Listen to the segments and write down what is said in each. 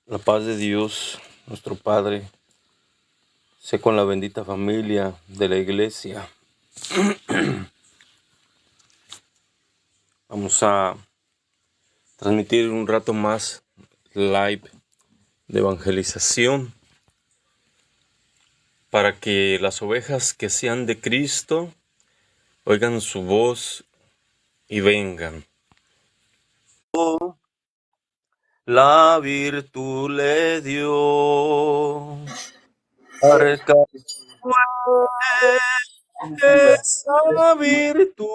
La paz de Dios, nuestro Padre, sé con la bendita familia de la iglesia. Vamos a transmitir un rato más live de evangelización para que las ovejas que sean de Cristo oigan su voz y vengan. La virtud le dio arca esa virtud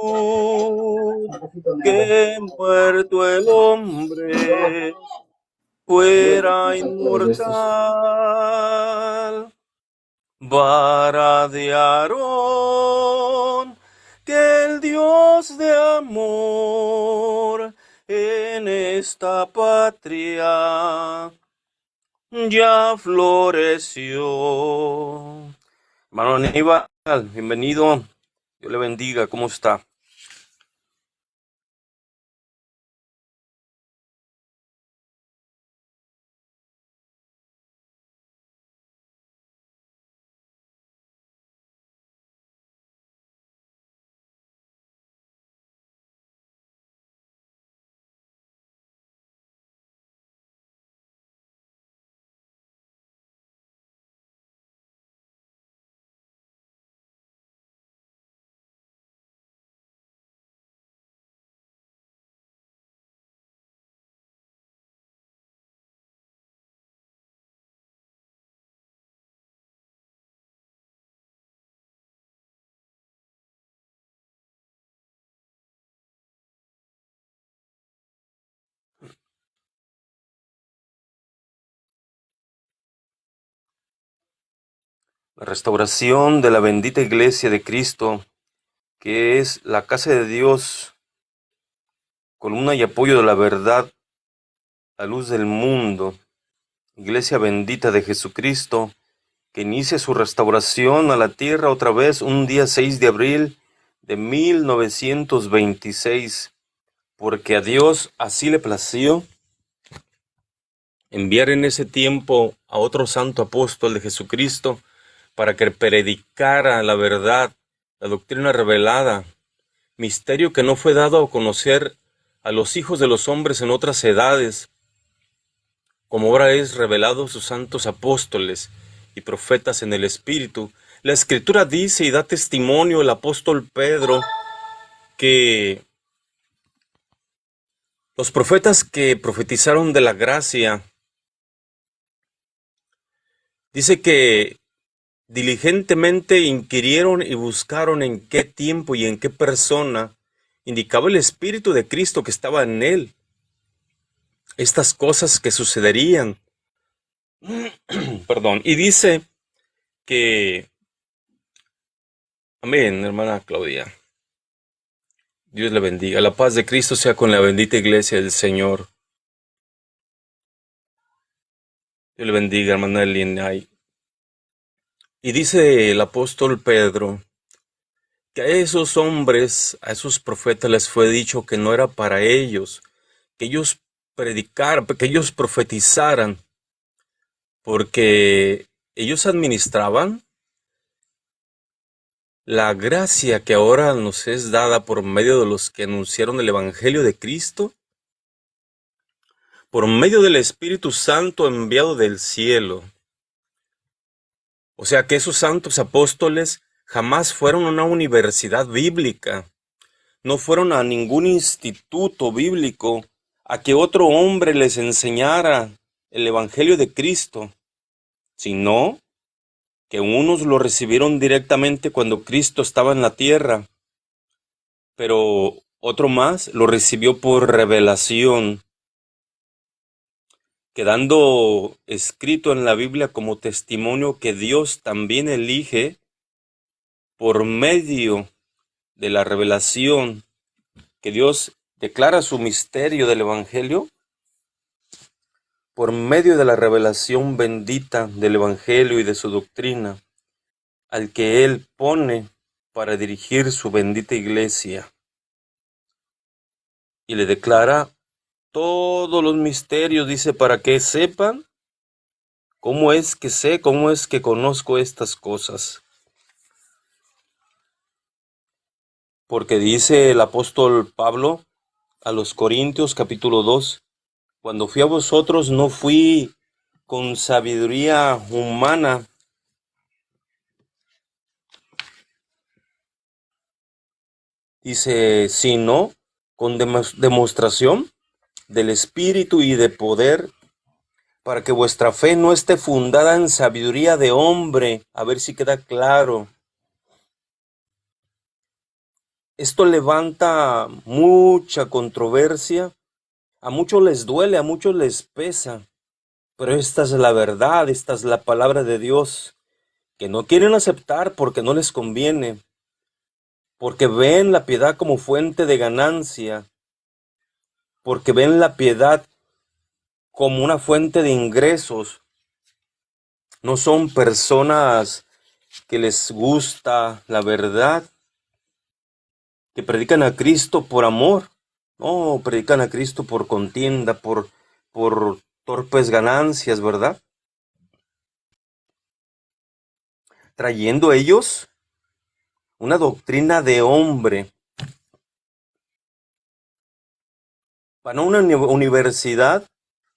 que muerto el hombre fuera inmortal. Vara de Aarón, que el Dios de amor en esta patria ya floreció. Hermano Aníbal, bienvenido. Dios le bendiga. ¿Cómo está? La restauración de la bendita iglesia de Cristo, que es la casa de Dios, columna y apoyo de la verdad, la luz del mundo, iglesia bendita de Jesucristo, que inicia su restauración a la tierra otra vez un día 6 de abril de 1926, porque a Dios así le plació enviar en ese tiempo a otro santo apóstol de Jesucristo para que predicara la verdad, la doctrina revelada, misterio que no fue dado a conocer a los hijos de los hombres en otras edades, como ahora es revelado a sus santos apóstoles y profetas en el Espíritu. La Escritura dice y da testimonio el apóstol Pedro que los profetas que profetizaron de la gracia, dice que diligentemente inquirieron y buscaron en qué tiempo y en qué persona indicaba el Espíritu de Cristo que estaba en él estas cosas que sucederían. Perdón. Y dice que, amén, hermana Claudia, Dios le bendiga. La paz de Cristo sea con la bendita iglesia del Señor. Dios le bendiga, hermana Linay. Y dice el apóstol Pedro que a esos hombres, a esos profetas les fue dicho que no era para ellos, que ellos predicaran, que ellos profetizaran, porque ellos administraban la gracia que ahora nos es dada por medio de los que anunciaron el Evangelio de Cristo, por medio del Espíritu Santo enviado del cielo. O sea que esos santos apóstoles jamás fueron a una universidad bíblica, no fueron a ningún instituto bíblico a que otro hombre les enseñara el Evangelio de Cristo, sino que unos lo recibieron directamente cuando Cristo estaba en la tierra, pero otro más lo recibió por revelación, quedando escrito en la Biblia como testimonio que Dios también elige por medio de la revelación, que Dios declara su misterio del Evangelio, por medio de la revelación bendita del Evangelio y de su doctrina, al que Él pone para dirigir su bendita iglesia. Y le declara todos los misterios, dice, para que sepan ¿Cómo es que sé? ¿Cómo es que conozco estas cosas? Porque dice el apóstol Pablo a los Corintios capítulo 2, cuando fui a vosotros no fui con sabiduría humana, dice, sino con demostración del Espíritu y de poder, para que vuestra fe no esté fundada en sabiduría de hombre. A ver si queda claro. Esto levanta mucha controversia, a muchos les duele, a muchos les pesa, pero esta es la verdad, esta es la palabra de Dios, que no quieren aceptar porque no les conviene, porque ven la piedad como fuente de ganancia, porque ven la piedad como una fuente de ingresos. No son personas que les gusta la verdad, que predican a Cristo por amor. No, predican a Cristo por contienda, por torpes ganancias, ¿verdad? Trayendo ellos una doctrina de hombre. Van a una universidad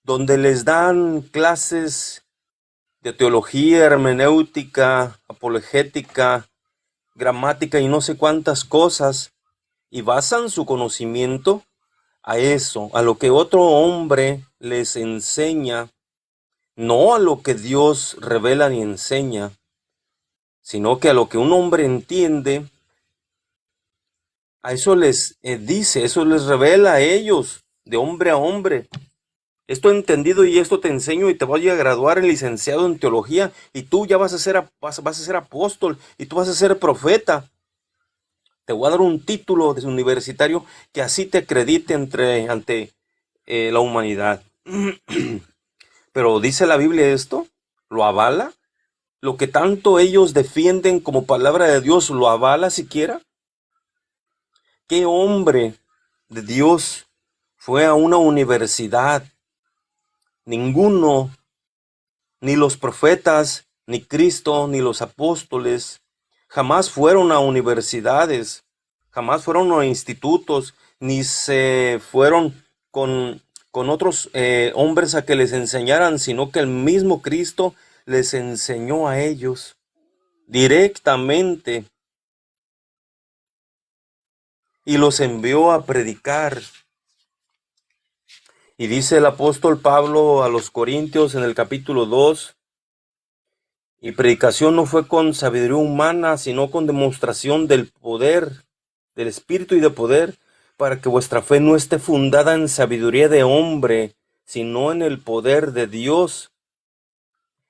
donde les dan clases de teología, hermenéutica, apologética, gramática y no sé cuántas cosas, y basan su conocimiento a eso, a lo que otro hombre les enseña, no a lo que Dios revela ni enseña, sino que a lo que un hombre entiende, a eso les dice, eso les revela a ellos, de hombre a hombre. Esto he entendido y esto te enseño y te voy a graduar en licenciado en teología y tú ya vas a ser apóstol y tú vas a ser profeta. Te voy a dar un título de universitario que así te acredite ante la humanidad. Pero dice la Biblia esto, ¿lo avala? Lo que tanto ellos defienden como palabra de Dios, ¿lo avala siquiera? ¿Qué hombre de Dios fue a una universidad? Ninguno, ni los profetas, ni Cristo, ni los apóstoles, jamás fueron a universidades, jamás fueron a institutos, ni se fueron con otros hombres a que les enseñaran, sino que el mismo Cristo les enseñó a ellos directamente y los envió a predicar. Y dice el apóstol Pablo a los Corintios en el capítulo 2, y predicación no fue con sabiduría humana, sino con demostración del poder, del Espíritu y de poder, para que vuestra fe no esté fundada en sabiduría de hombre, sino en el poder de Dios.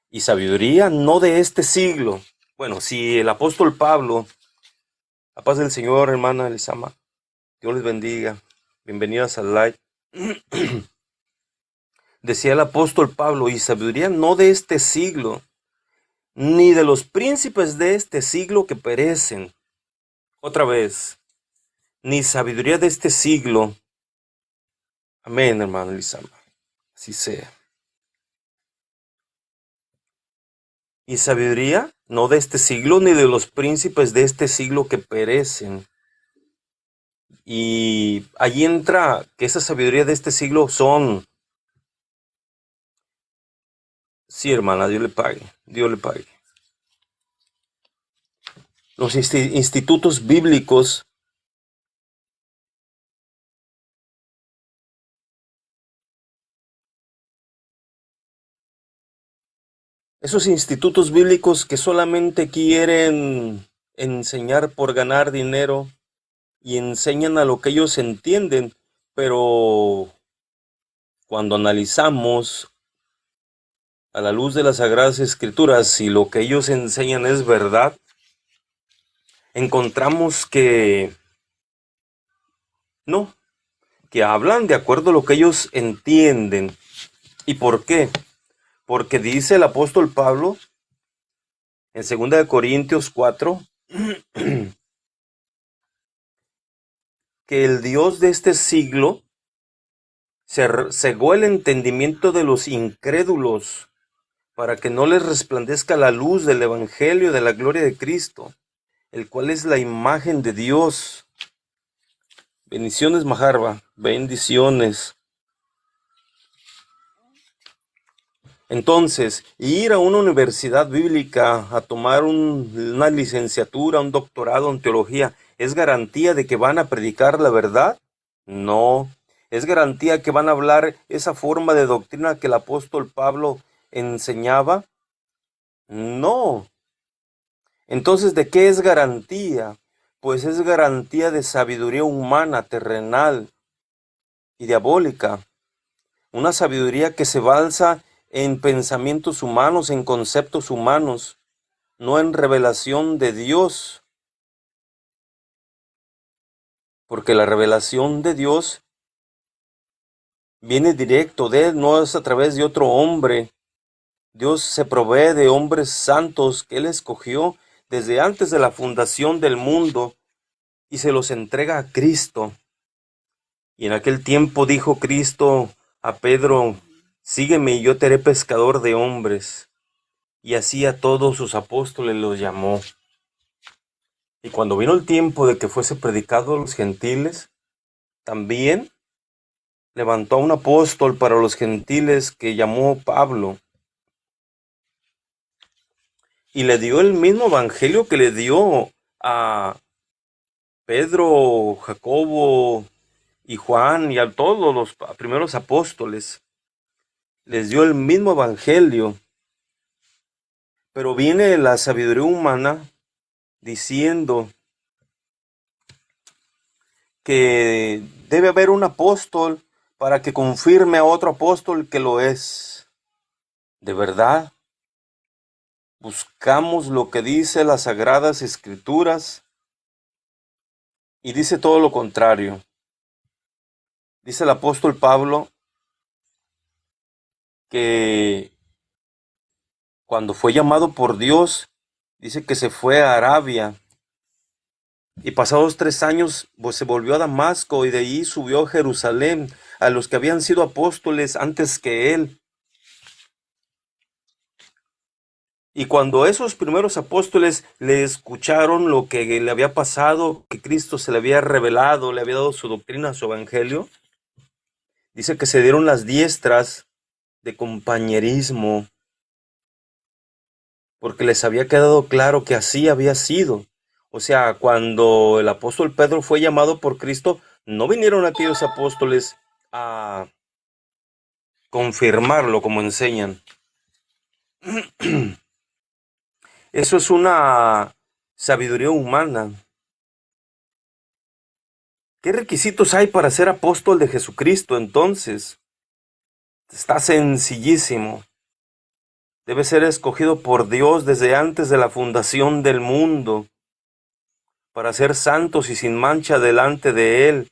Y sabiduría no de este siglo. Bueno, si el apóstol Pablo, la paz del Señor, hermana Elisama, Dios les bendiga, bienvenidas al live. Decía el apóstol Pablo, y sabiduría no de este siglo, ni de los príncipes de este siglo que perecen. Otra vez, ni sabiduría de este siglo. Amén, hermano Elisama. Así sea. Y sabiduría no de este siglo, ni de los príncipes de este siglo que perecen. Y ahí entra que esa sabiduría de este siglo son... Sí, hermana, Dios le pague. Dios le pague. Los institutos bíblicos, esos institutos bíblicos que solamente quieren enseñar por ganar dinero y enseñan a lo que ellos entienden, pero cuando analizamos a la luz de las Sagradas Escrituras si lo que ellos enseñan es verdad, encontramos que no, que hablan de acuerdo a lo que ellos entienden. ¿Y por qué? Porque dice el apóstol Pablo en 2 Corintios 4 que el Dios de este siglo cegó el entendimiento de los incrédulos para que no les resplandezca la luz del Evangelio de la gloria de Cristo, el cual es la imagen de Dios. Bendiciones, Majarba, bendiciones. Entonces, ir a una universidad bíblica a tomar una licenciatura, un doctorado en teología, ¿es garantía de que van a predicar la verdad? No. ¿Es garantía que van a hablar esa forma de doctrina que el apóstol Pablo enseñaba? No. Entonces, ¿de qué es garantía? Pues es garantía de sabiduría humana, terrenal y diabólica. Una sabiduría que se basa en pensamientos humanos, en conceptos humanos, no en revelación de Dios. Porque la revelación de Dios viene directo de Él, no es a través de otro hombre. Dios se provee de hombres santos que Él escogió desde antes de la fundación del mundo y se los entrega a Cristo. Y en aquel tiempo dijo Cristo a Pedro: sígueme y yo te haré pescador de hombres. Y así a todos sus apóstoles los llamó. Y cuando vino el tiempo de que fuese predicado a los gentiles, también levantó a un apóstol para los gentiles que llamó Pablo. Y le dio el mismo evangelio que le dio a Pedro, Jacobo y Juan y a todos los primeros apóstoles. Les dio el mismo evangelio. Pero viene la sabiduría humana diciendo que debe haber un apóstol para que confirme a otro apóstol que lo es. ¿De verdad? Buscamos lo que dice las Sagradas Escrituras y dice todo lo contrario. Dice el apóstol Pablo que cuando fue llamado por Dios, dice que se fue a Arabia y pasados 3 años pues se volvió a Damasco y de ahí subió a Jerusalén a los que habían sido apóstoles antes que él. Y cuando esos primeros apóstoles le escucharon lo que le había pasado, que Cristo se le había revelado, le había dado su doctrina, su evangelio, dice que se dieron las diestras de compañerismo, porque les había quedado claro que así había sido. O sea, cuando el apóstol Pedro fue llamado por Cristo, no vinieron aquellos apóstoles a confirmarlo como enseñan. Eso es una sabiduría humana. ¿Qué requisitos hay para ser apóstol de Jesucristo entonces? Está sencillísimo. Debe ser escogido por Dios desde antes de la fundación del mundo, para ser santos y sin mancha delante de Él,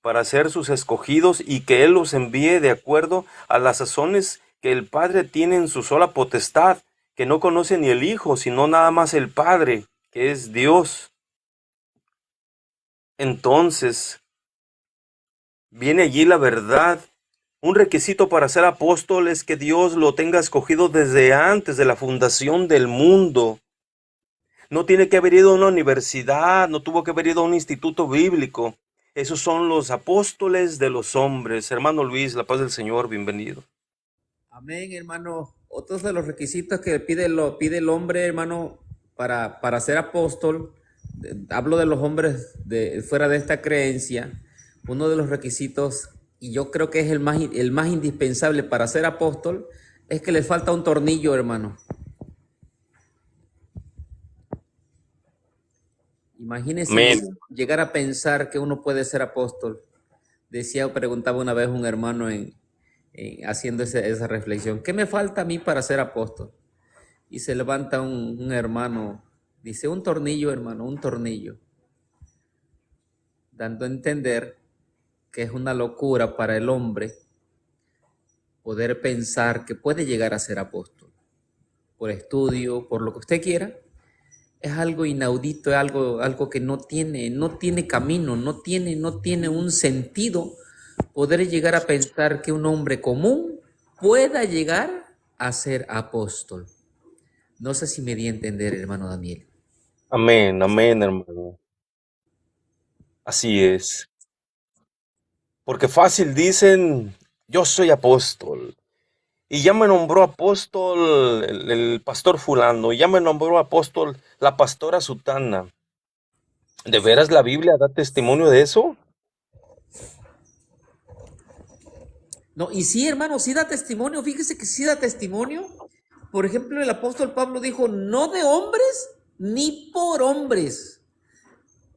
para ser sus escogidos y que Él los envíe de acuerdo a las sazones que el Padre tiene en su sola potestad, que no conoce ni el Hijo, sino nada más el Padre, que es Dios. Entonces, viene allí la verdad. Un requisito para ser apóstol es que Dios lo tenga escogido desde antes de la fundación del mundo. No tiene que haber ido a una universidad, no tuvo que haber ido a un instituto bíblico. Esos son los apóstoles de los hombres. Hermano Luis, la paz del Señor, bienvenido. Amén, hermano. Otros de los requisitos que pide el hombre, hermano, para ser apóstol, hablo de los hombres fuera de esta creencia. Uno de los requisitos, y yo creo que es el más indispensable para ser apóstol, es que le falta un tornillo, hermano. Imagínense llegar a pensar que uno puede ser apóstol. Preguntaba una vez un hermano haciendo esa reflexión: ¿qué me falta a mí para ser apóstol? Y se levanta un hermano, dice: un tornillo, hermano, un tornillo. Dando a entender que es una locura para el hombre poder pensar que puede llegar a ser apóstol. Por estudio, por lo que usted quiera. Es algo inaudito, es algo que no tiene camino, no tiene un sentido poder llegar a pensar que un hombre común pueda llegar a ser apóstol. No sé si me di a entender, hermano Daniel. Amén, amén, hermano. Así es. Porque fácil dicen, yo soy apóstol. Y ya me nombró apóstol el pastor fulano. Y ya me nombró apóstol la pastora sutana. ¿De veras la Biblia da testimonio de eso? No, y sí, hermano, sí da testimonio. Fíjese que sí da testimonio. Por ejemplo, el apóstol Pablo dijo, no de hombres ni por hombres,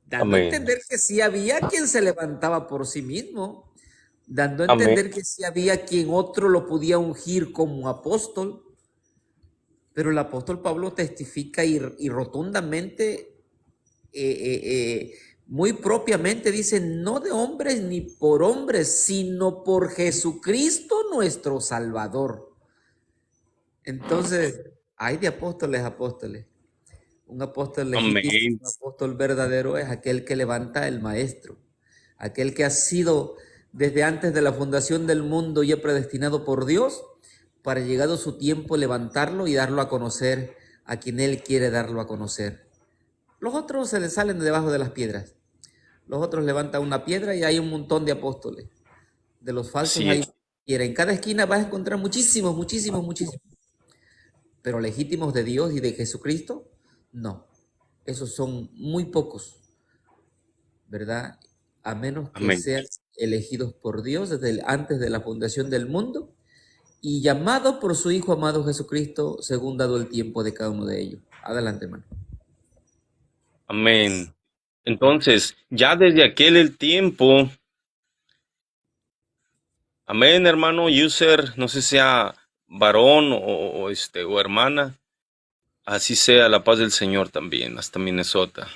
dando a Amén, entender que sí había quien se levantaba por sí mismo, dando a amén, entender que sí había quien otro lo podía ungir como apóstol. Pero el apóstol Pablo testifica y rotundamente, muy propiamente dice, no de hombres ni por hombres, sino por Jesucristo nuestro Salvador. Entonces, hay de apóstoles, apóstoles. Un apóstol legítimo, amén. un apóstol verdadero es aquel que levanta el maestro, aquel que ha sido desde antes de la fundación del mundo ya predestinado por Dios para llegado su tiempo levantarlo y darlo a conocer a quien Él quiere darlo a conocer. Los otros se les salen de debajo de las piedras. Los otros levantan una piedra y hay un montón de apóstoles. De los falsos Así hay es. piedra. En cada esquina vas a encontrar muchísimos, muchísimos, muchísimos. Pero legítimos de Dios y de Jesucristo, no. Esos son muy pocos, ¿verdad? A menos que Amén. sean elegidos por Dios antes de la fundación del mundo y llamados por su Hijo amado Jesucristo, según dado el tiempo de cada uno de ellos. Adelante, hermano. Amén. Entonces, ya desde aquel el tiempo, amén, hermano, user, no sé si sea varón o hermana, así sea la paz del Señor también, hasta Minnesota.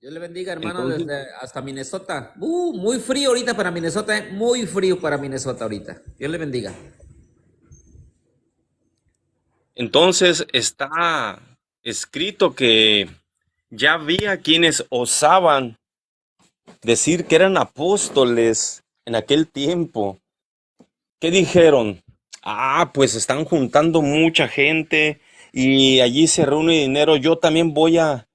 Dios le bendiga, hermano, Entonces, desde hasta Minnesota. Muy frío ahorita para Minnesota, muy frío para Minnesota ahorita. Dios le bendiga. entonces está escrito que ya había quienes osaban decir que eran apóstoles en aquel tiempo. ¿Qué dijeron? Ah, pues están juntando mucha gente y allí se reúne dinero. Yo también voy a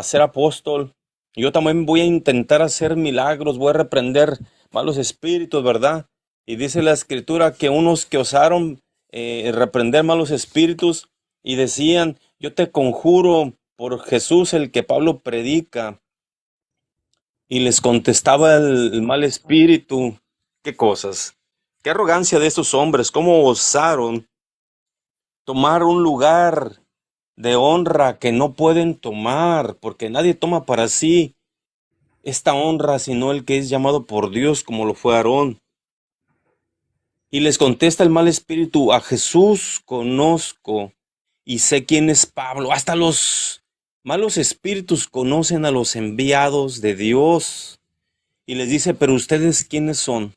ser apóstol. Yo también voy a intentar hacer milagros, voy a reprender malos espíritus, ¿verdad? Y dice la escritura que unos que osaron reprender malos espíritus y decían, yo te conjuro por Jesús el que Pablo predica. Y les contestaba el mal espíritu. ¿Qué cosas? Qué arrogancia de estos hombres, cómo osaron tomar un lugar de honra que no pueden tomar, porque nadie toma para sí esta honra sino el que es llamado por Dios, como lo fue Aarón. Y les contesta el mal espíritu, a Jesús conozco y sé quién es Pablo. Hasta los malos espíritus conocen a los enviados de Dios. Y les dice, pero ustedes quiénes son.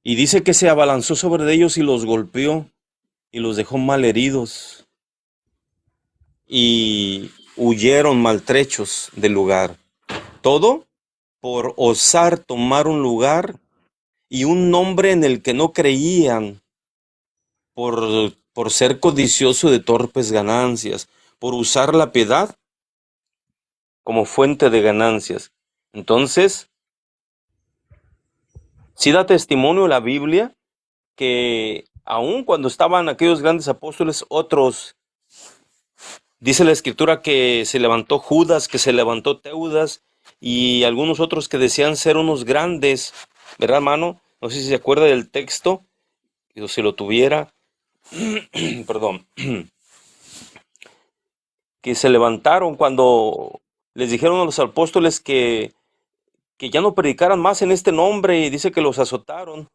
Y dice que se abalanzó sobre ellos y los golpeó y los dejó mal heridos y huyeron maltrechos del lugar. Todo por osar tomar un lugar y un nombre en el que no creían, por ser codicioso de torpes ganancias, por usar la piedad como fuente de ganancias. Entonces, sí da testimonio la Biblia que aun cuando estaban aquellos grandes apóstoles, otros, dice la escritura que se levantó Judas, que se levantó Teudas y algunos otros que decían ser unos grandes, ¿verdad, hermano? No sé si se acuerda del texto, o si lo tuviera, perdón, que se levantaron cuando les dijeron a los apóstoles que ya no predicaran más en este nombre y dice que los azotaron.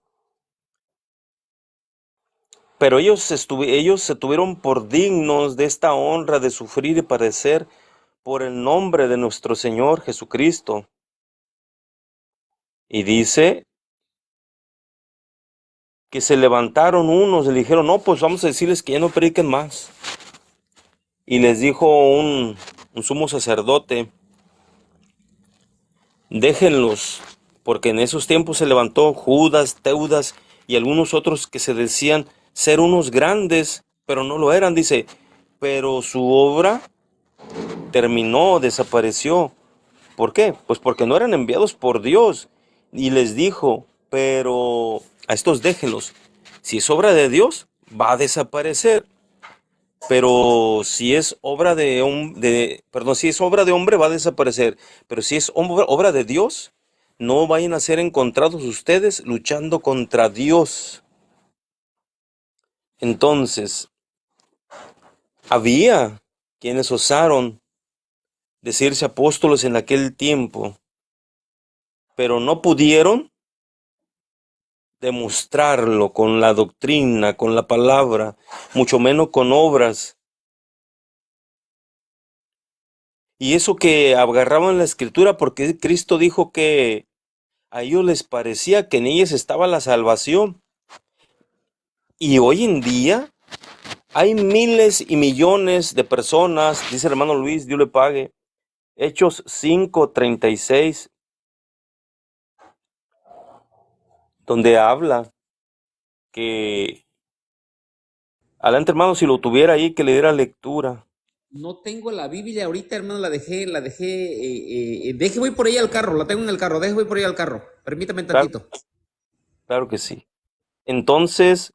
Pero ellos se tuvieron por dignos de esta honra de sufrir y padecer por el nombre de nuestro Señor Jesucristo. Y dice que se levantaron unos y le dijeron, no, pues vamos a decirles que ya no prediquen más. Y les dijo un sumo sacerdote, déjenlos, porque en esos tiempos se levantó Judas, Teudas y algunos otros que se decían ser unos grandes, pero no lo eran, dice, pero su obra terminó, desapareció. ¿Por qué? Pues porque no eran enviados por Dios. Y les dijo, pero a estos déjenlos. Si es obra de Dios, va a desaparecer. Pero si es obra perdón, si es obra de hombre, va a desaparecer. Pero si es obra de Dios, no vayan a ser encontrados ustedes luchando contra Dios. Entonces, había quienes osaron decirse apóstoles en aquel tiempo, pero no pudieron demostrarlo con la doctrina, con la palabra, mucho menos con obras. Y eso que agarraban la escritura porque Cristo dijo que a ellos les parecía que en ellas estaba la salvación. Y hoy en día hay miles y millones de personas, dice el hermano Luis, Dios le pague, Hechos 5:36, donde habla que, adelante hermano, si lo tuviera ahí, que le diera lectura. No tengo la Biblia ahorita, hermano, deje voy por ahí al carro, la tengo en el carro, deje voy por ahí al carro, permítame Claro, tantito. claro que sí. Entonces,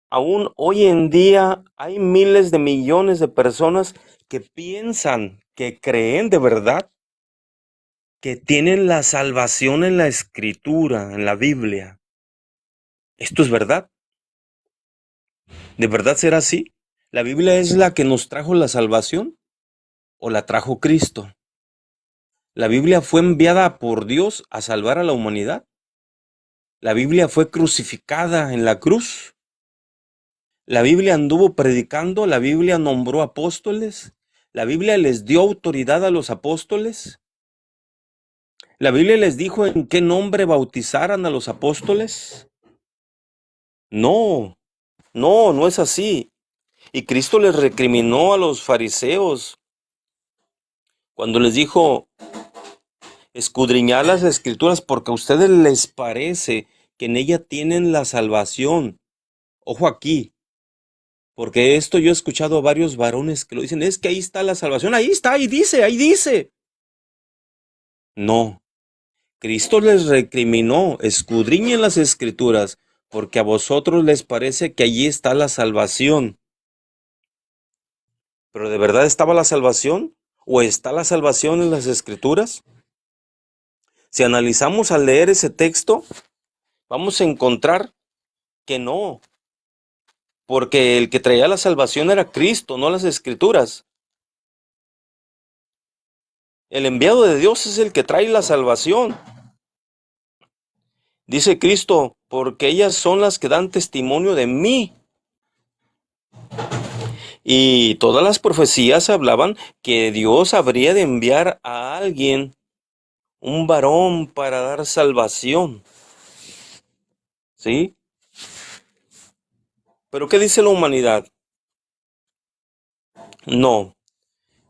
aún hoy en día hay miles de millones de personas que piensan, que creen de verdad, que tienen la salvación en la escritura, en la Biblia. ¿Esto es verdad? ¿De verdad será así? ¿La Biblia es la que nos trajo la salvación o la trajo Cristo? ¿La Biblia fue enviada por Dios a salvar a la humanidad? ¿La Biblia fue crucificada en la cruz? ¿La Biblia anduvo predicando? ¿La Biblia nombró apóstoles? ¿La Biblia les dio autoridad a los apóstoles? ¿La Biblia les dijo en qué nombre bautizaran a los apóstoles? No, no es así. Y Cristo les recriminó a los fariseos cuando les dijo, escudriñad las escrituras porque a ustedes les parece que en ella tienen la salvación. Ojo aquí, porque esto yo he escuchado a varios varones que lo dicen, es que ahí está la salvación, ahí está, ahí dice, ahí dice. No, Cristo les recriminó, escudriñen las escrituras, porque a vosotros les parece que allí está la salvación. ¿Pero de verdad estaba la salvación? ¿O está la salvación en las escrituras? Si analizamos al leer ese texto, vamos a encontrar que no, porque el que traía la salvación era Cristo, no las escrituras. El enviado de Dios es el que trae la salvación. Dice Cristo, porque ellas son las que dan testimonio de mí. Y todas las profecías hablaban que Dios habría de enviar a alguien, un varón, para dar salvación. ¿Sí? ¿Pero qué dice la humanidad? No,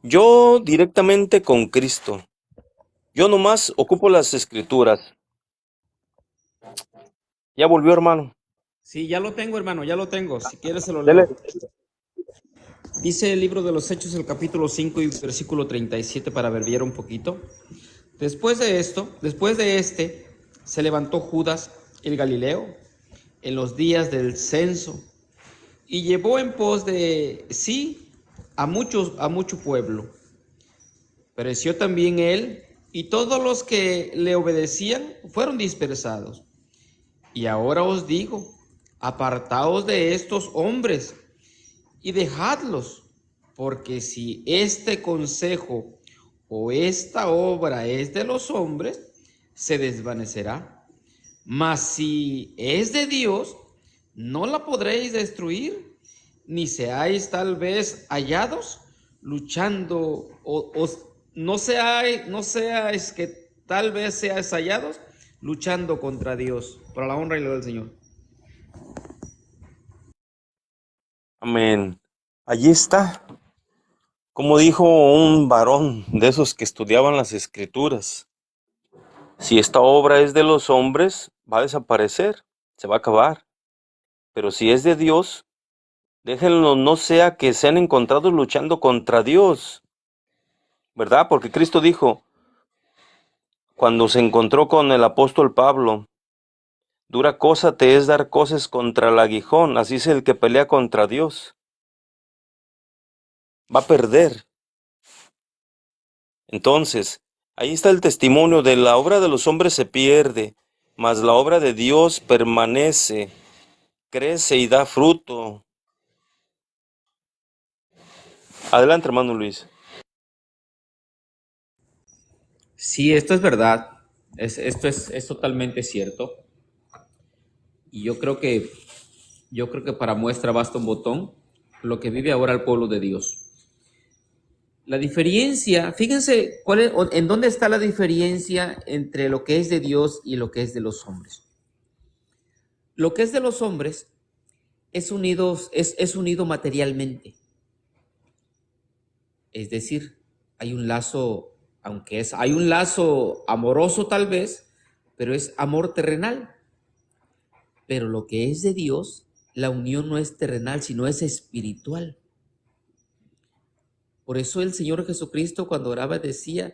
yo directamente con Cristo. Yo nomás ocupo las escrituras. Ya volvió, hermano. Sí, ya lo tengo, hermano, ya lo tengo. Si quieres se lo Dele. leo. Dice el libro de los Hechos, el capítulo 5 y versículo 37, para abreviar un poquito. Después de esto, después de este, se levantó Judas el Galileo en los días del censo y llevó en pos de sí a mucho pueblo. Pereció también él y todos los que le obedecían fueron dispersados. Y ahora os digo, apartaos de estos hombres y dejadlos, porque si este consejo o esta obra es de los hombres, se desvanecerá. Mas si es de Dios, no la podréis destruir, ni seáis tal vez hallados luchando, no seáis que tal vez seáis hallados luchando contra Dios, para la honra y gloria del Señor. Amén. Allí está, como dijo un varón de esos que estudiaban las escrituras. Si esta obra es de los hombres, va a desaparecer, se va a acabar. Pero si es de Dios, déjenlo, no sea que sean encontrados luchando contra Dios, ¿verdad? Porque Cristo dijo, cuando se encontró con el apóstol Pablo, dura cosa te es dar coces contra el aguijón, así es el que pelea contra Dios, va a perder. Entonces, ahí está el testimonio de la obra de los hombres se pierde, mas la obra de Dios permanece, crece y da fruto. Adelante, hermano Luis. Sí, esto es verdad. Esto es totalmente cierto. Y yo creo que para muestra basta un botón lo que vive ahora el pueblo de Dios. La diferencia, fíjense en dónde está la diferencia entre lo que es de Dios y lo que es de los hombres. Lo que es de los hombres es unido materialmente. Es decir, hay un lazo, hay un lazo amoroso tal vez, pero es amor terrenal. Pero lo que es de Dios, la unión no es terrenal, sino es espiritual. Por eso el Señor Jesucristo cuando oraba decía,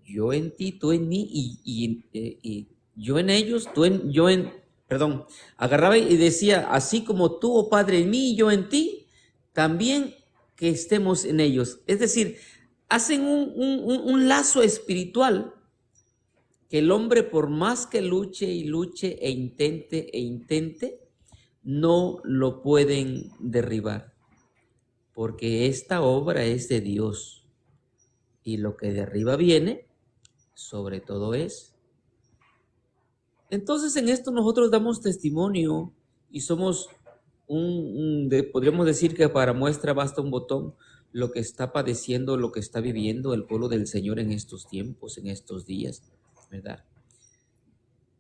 yo en ti, tú en mí, y yo en ellos, perdón, agarraba y decía, así como tú, oh Padre, en mí y yo en ti, también que estemos en ellos. Es decir, hacen un lazo espiritual que el hombre por más que luche y luche e intente, no lo pueden derribar, porque esta obra es de Dios y lo que de arriba viene, sobre todo es. Entonces en esto nosotros damos testimonio y somos podríamos decir que para muestra basta un botón lo que está padeciendo, lo que está viviendo el pueblo del Señor en estos tiempos, en estos días, ¿verdad?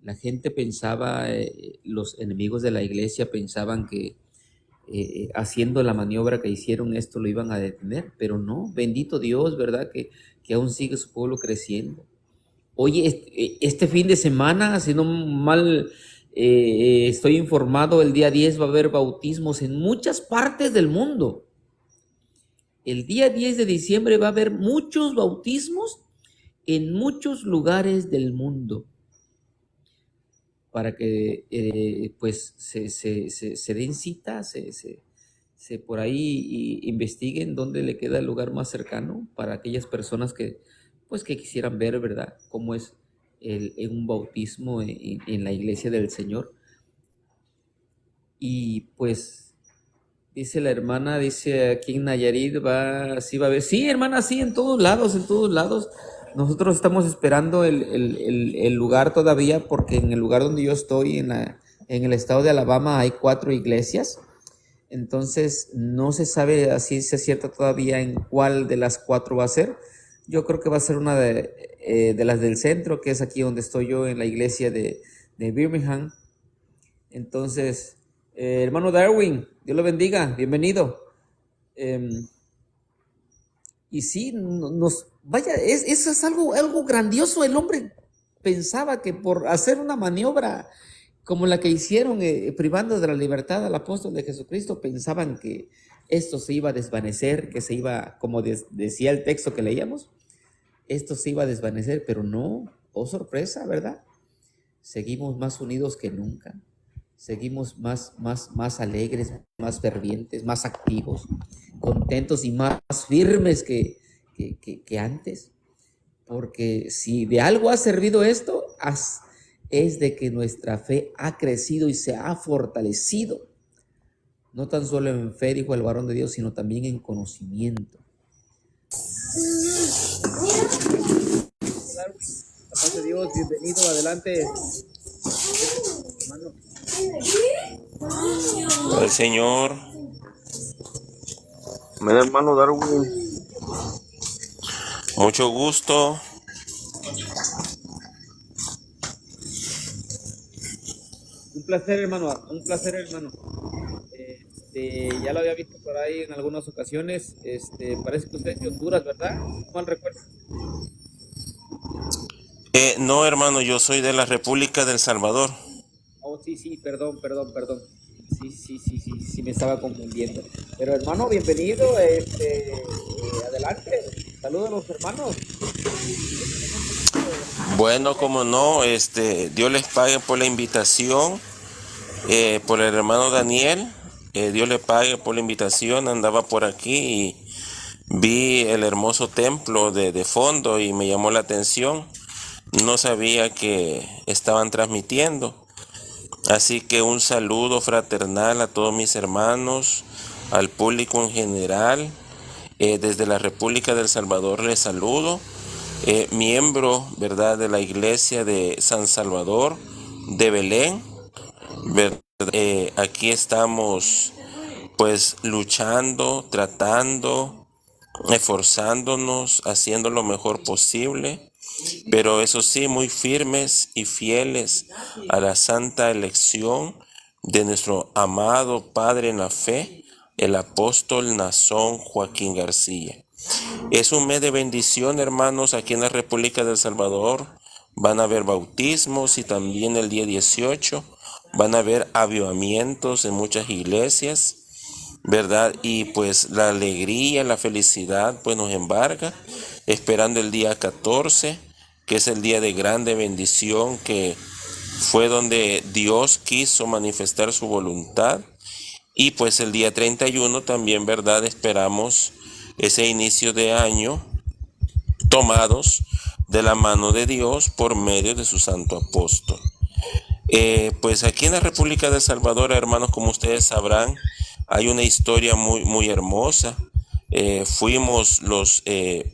La gente pensaba, los enemigos de la iglesia pensaban que haciendo la maniobra que hicieron esto lo iban a detener, pero no, bendito Dios, ¿verdad? Que aún sigue su pueblo creciendo. Oye, este fin de semana, si no mal estoy informado, el día 10 va a haber bautismos en muchas partes del mundo. El día 10 de diciembre va a haber muchos bautismos en muchos lugares del mundo, para que pues se den cita, se por ahí investiguen dónde le queda el lugar más cercano para aquellas personas que pues que quisieran ver, ¿verdad?, cómo es un bautismo en la iglesia del Señor. Y pues dice la hermana, dice aquí en Nayarit sí va a haber, sí hermana, sí, en todos lados, en todos lados. Nosotros estamos esperando el lugar todavía, porque en el lugar donde yo estoy, en el estado de Alabama, hay 4 iglesias. Entonces no se sabe a ciencia cierta todavía en cuál de las 4 va a ser. Yo creo que va a ser una de las del centro, que es aquí donde estoy yo, en la iglesia de Birmingham. Entonces, hermano Darwin, Dios lo bendiga, bienvenido. Y sí, vaya, eso es algo grandioso. El hombre pensaba que por hacer una maniobra como la que hicieron, privando de la libertad al apóstol de Jesucristo, pensaban que esto se iba a desvanecer, que se iba, como decía el texto que leíamos, esto se iba a desvanecer, pero no, oh sorpresa, ¿verdad? Seguimos más unidos que nunca, seguimos más alegres, más fervientes, más activos, contentos y más firmes que antes, porque si de algo ha servido esto, es de que nuestra fe ha crecido y se ha fortalecido, no tan solo en fe, dijo el varón de Dios, sino también en conocimiento. La paz de Dios, bienvenido, adelante, hermano. El Señor. Me da hermano Darwin. Mucho gusto. Un placer, hermano, un placer, hermano. Ya lo había visto por ahí en algunas ocasiones. Parece que usted es de Honduras, ¿verdad? No mal recuerdo. No, hermano, yo soy de la República del Salvador. Oh, sí, sí, perdón. Sí, me estaba confundiendo. Pero hermano, bienvenido, adelante. Saludos a los hermanos. Bueno, como no, Dios les pague por la invitación, por el hermano Daniel, Dios le pague por la invitación, andaba por aquí y vi el hermoso templo de fondo y me llamó la atención, no sabía que estaban transmitiendo, así que un saludo fraternal a todos mis hermanos, al público en general, desde la República del Salvador les saludo. Miembro, ¿verdad?, de la iglesia de San Salvador de Belén, ¿verdad? Aquí estamos pues luchando, tratando, esforzándonos, haciendo lo mejor posible, pero eso sí, muy firmes y fieles a la santa elección de nuestro amado Padre en la fe, el apóstol Nazón Joaquín García. Es un mes de bendición, hermanos, aquí en la República del Salvador. Van a haber bautismos y también el día 18 van a haber avivamientos en muchas iglesias, ¿verdad? Y pues la alegría, la felicidad, pues nos embarga, esperando el día 14, que es el día de grande bendición, que fue donde Dios quiso manifestar su voluntad. Y pues el día 31 también, ¿verdad? Esperamos ese inicio de año tomados de la mano de Dios por medio de su santo apóstol. Pues aquí en la República de Salvador, hermanos, como ustedes sabrán, hay una historia muy hermosa. Fuimos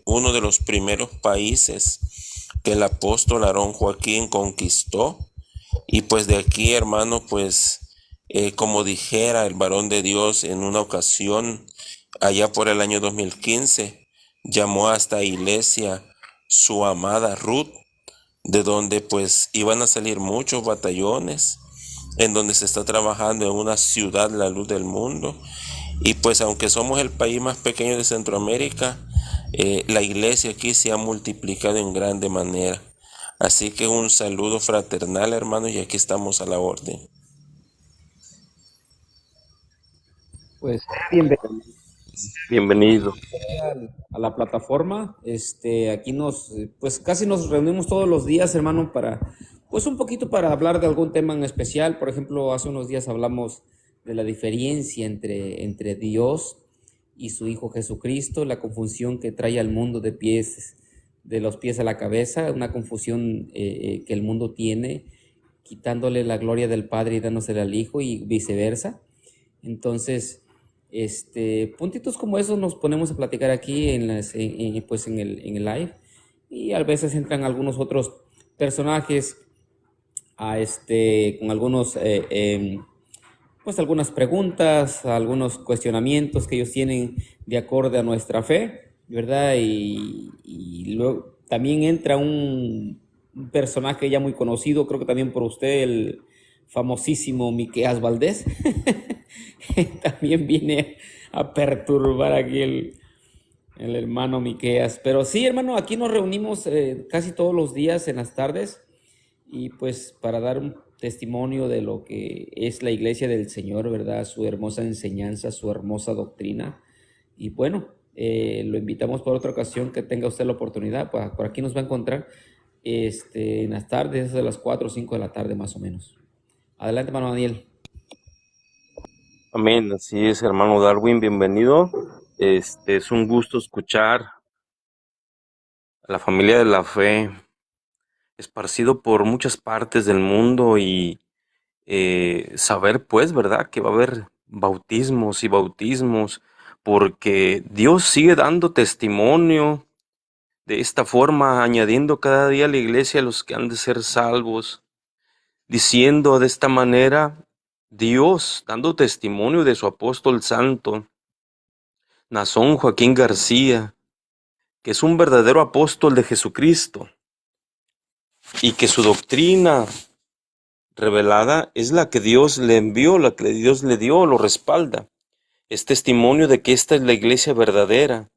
uno de los primeros países que el apóstol Aarón Joaquín conquistó. Y pues de aquí, hermano, pues como dijera el varón de Dios en una ocasión, allá por el año 2015, llamó a esta iglesia su amada Ruth, de donde pues iban a salir muchos batallones, en donde se está trabajando en una ciudad, la luz del mundo. Y pues aunque somos el país más pequeño de Centroamérica, la iglesia aquí se ha multiplicado en grande manera. Así que un saludo fraternal, hermanos, y aquí estamos a la orden. Pues bienvenido Bienvenido. a la plataforma. Aquí pues casi nos reunimos todos los días, hermano, pues un poquito para hablar de algún tema en especial. Por ejemplo, hace unos días hablamos de la diferencia entre Dios y su Hijo Jesucristo, la confusión que trae al mundo de los pies a la cabeza, una confusión que el mundo tiene, quitándole la gloria del Padre y dándosela al Hijo y viceversa. Entonces, puntitos como esos nos ponemos a platicar aquí pues en el live, y a veces entran algunos otros personajes con algunos pues algunas preguntas, algunos cuestionamientos que ellos tienen de acuerdo a nuestra fe, ¿verdad? Y luego también entra un personaje ya muy conocido, creo que también por usted, el famosísimo Miqueas Valdés. También viene a perturbar aquí el hermano Miqueas. Pero sí, hermano, aquí nos reunimos casi todos los días en las tardes, y pues para dar un testimonio de lo que es la iglesia del Señor, ¿verdad? Su hermosa enseñanza, su hermosa doctrina. Y bueno, lo invitamos por otra ocasión que tenga usted la oportunidad. Pues, por aquí nos va a encontrar en las tardes, de las 4 o 5 de la tarde más o menos. Adelante, hermano Daniel. Amén, así es, hermano Darwin, bienvenido. Es un gusto escuchar a la familia de la fe esparcido por muchas partes del mundo y saber, pues, ¿verdad?, que va a haber bautismos y bautismos, porque Dios sigue dando testimonio de esta forma, añadiendo cada día a la iglesia a los que han de ser salvos, diciendo de esta manera, Dios dando testimonio de su apóstol santo, Nazón Joaquín García, que es un verdadero apóstol de Jesucristo y que su doctrina revelada es la que Dios le envió, la que Dios le dio, lo respalda. Es testimonio de que esta es la iglesia verdadera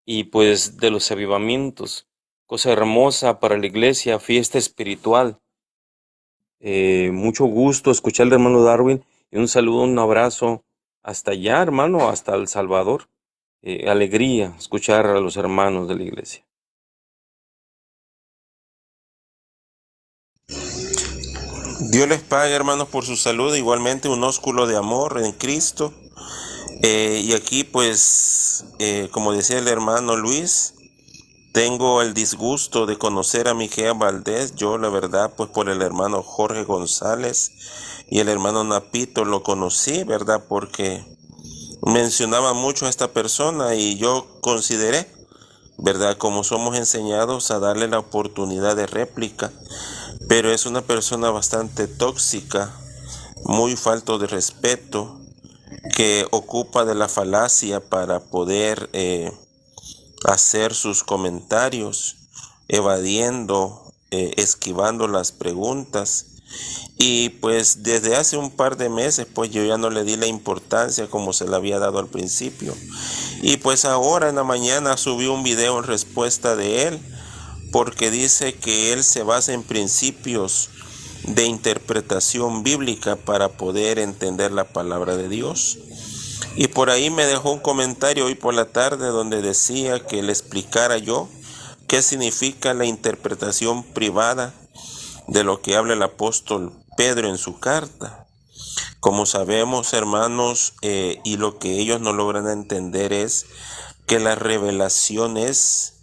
y pues de los avivamientos, cosa hermosa para la iglesia, fiesta espiritual. Mucho gusto escuchar al hermano Darwin y un saludo, un abrazo hasta allá, hermano, hasta El Salvador. Alegría escuchar a los hermanos de la iglesia. Dios les pague, hermanos, por su salud. Igualmente un ósculo de amor en Cristo. Y aquí, pues, como decía el hermano Luis, tengo el disgusto de conocer a Miquea Valdés. Yo, la verdad, pues por el hermano Jorge González y el hermano Napito lo conocí, ¿verdad? Porque mencionaba mucho a esta persona y yo consideré, ¿verdad? Como somos enseñados a darle la oportunidad de réplica, pero es una persona bastante tóxica, muy falto de respeto, que ocupa de la falacia para poder hacer sus comentarios, evadiendo, esquivando las preguntas. Y pues desde hace un par de meses pues yo ya no le di la importancia como se le había dado al principio. Y pues ahora en la mañana subí un video en respuesta de él porque dice que él se basa en principios de interpretación bíblica para poder entender la palabra de Dios. Y por ahí me dejó un comentario hoy por la tarde donde decía que le explicara yo qué significa la interpretación privada de lo que habla el apóstol Pedro en su carta. Como sabemos, hermanos, y lo que ellos no logran entender es que la revelación es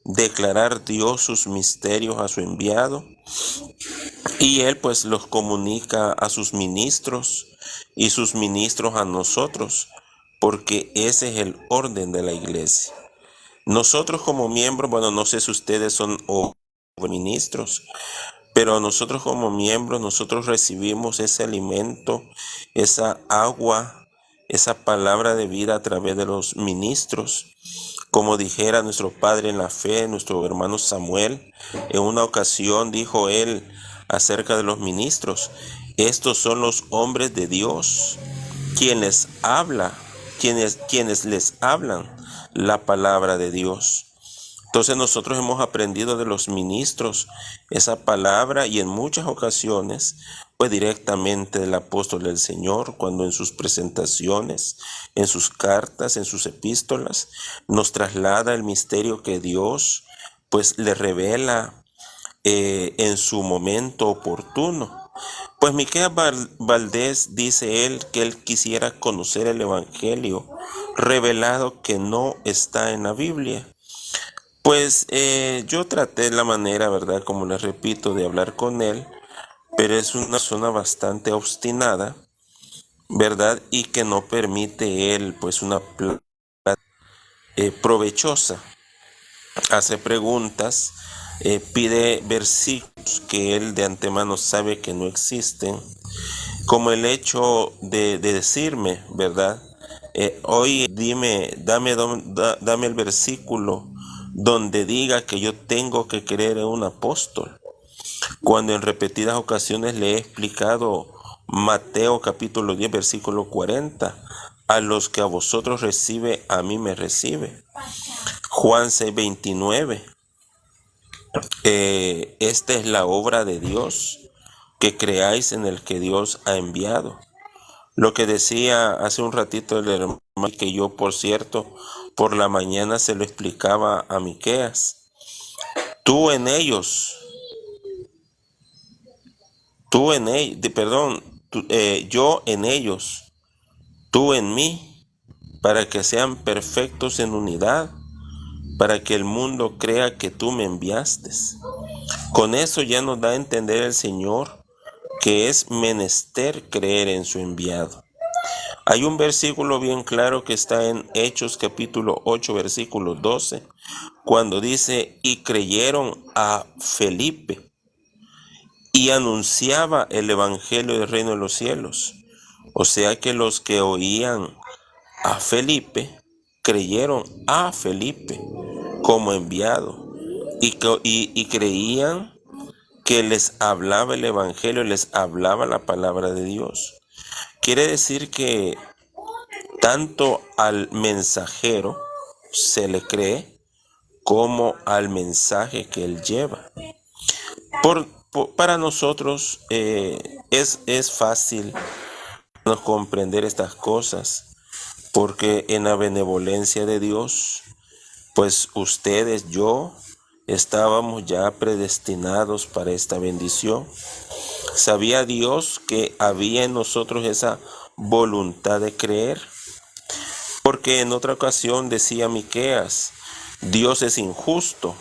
declarar Dios sus misterios a su enviado y él pues los comunica a sus ministros y sus ministros a nosotros, porque ese es el orden de la iglesia. Nosotros como miembros, bueno, no sé si ustedes son o ministros, pero nosotros como miembros, nosotros recibimos ese alimento, esa agua, esa palabra de vida a través de los ministros. Como dijera nuestro padre en la fe, nuestro hermano Samuel, en una ocasión dijo él acerca de los ministros: estos son los hombres de Dios, quienes habla, quienes les hablan la palabra de Dios. Entonces nosotros hemos aprendido de los ministros esa palabra y en muchas ocasiones pues directamente del apóstol del Señor, cuando en sus presentaciones, en sus cartas, en sus epístolas, nos traslada el misterio que Dios pues le revela en su momento oportuno. Pues Miquea Valdés dice él que él quisiera conocer el evangelio revelado que no está en la Biblia. Pues yo traté la manera, ¿verdad? Como les repito, de hablar con él, pero es una persona bastante obstinada, ¿verdad? Y que no permite él, pues, una plática provechosa. Hace preguntas, pide versículos que él de antemano sabe que no existen, como el hecho de decirme, ¿verdad? Hoy dame el versículo donde diga que yo tengo que creer en un apóstol, cuando en repetidas ocasiones le he explicado Mateo capítulo 10 versículo 40: a los que a vosotros recibe, a mí me recibe. Juan 6, 29, esta es la obra de Dios, que creáis en el que Dios ha enviado. Lo que decía hace un ratito el hermano, que yo, por cierto, por la mañana se lo explicaba a Miqueas: tú en ellos, yo en ellos, tú en mí, para que sean perfectos en unidad, para que el mundo crea que tú me enviaste. Con eso ya nos da a entender el Señor que es menester creer en su enviado. Hay un versículo bien claro que está en Hechos capítulo 8 versículo 12, cuando dice: y creyeron a Felipe, y anunciaba el evangelio del reino de los cielos. O sea que los que oían a Felipe creyeron a Felipe como enviado y creían que les hablaba el evangelio, les hablaba la palabra de Dios. Quiere decir que tanto al mensajero se le cree como al mensaje que él lleva. para nosotros es fácil no comprender estas cosas, porque en la benevolencia de Dios, pues ustedes, yo, estábamos ya predestinados para esta bendición. Sabía Dios que había en nosotros esa voluntad de creer, porque en otra ocasión decía Miqueas, Dios es injusto,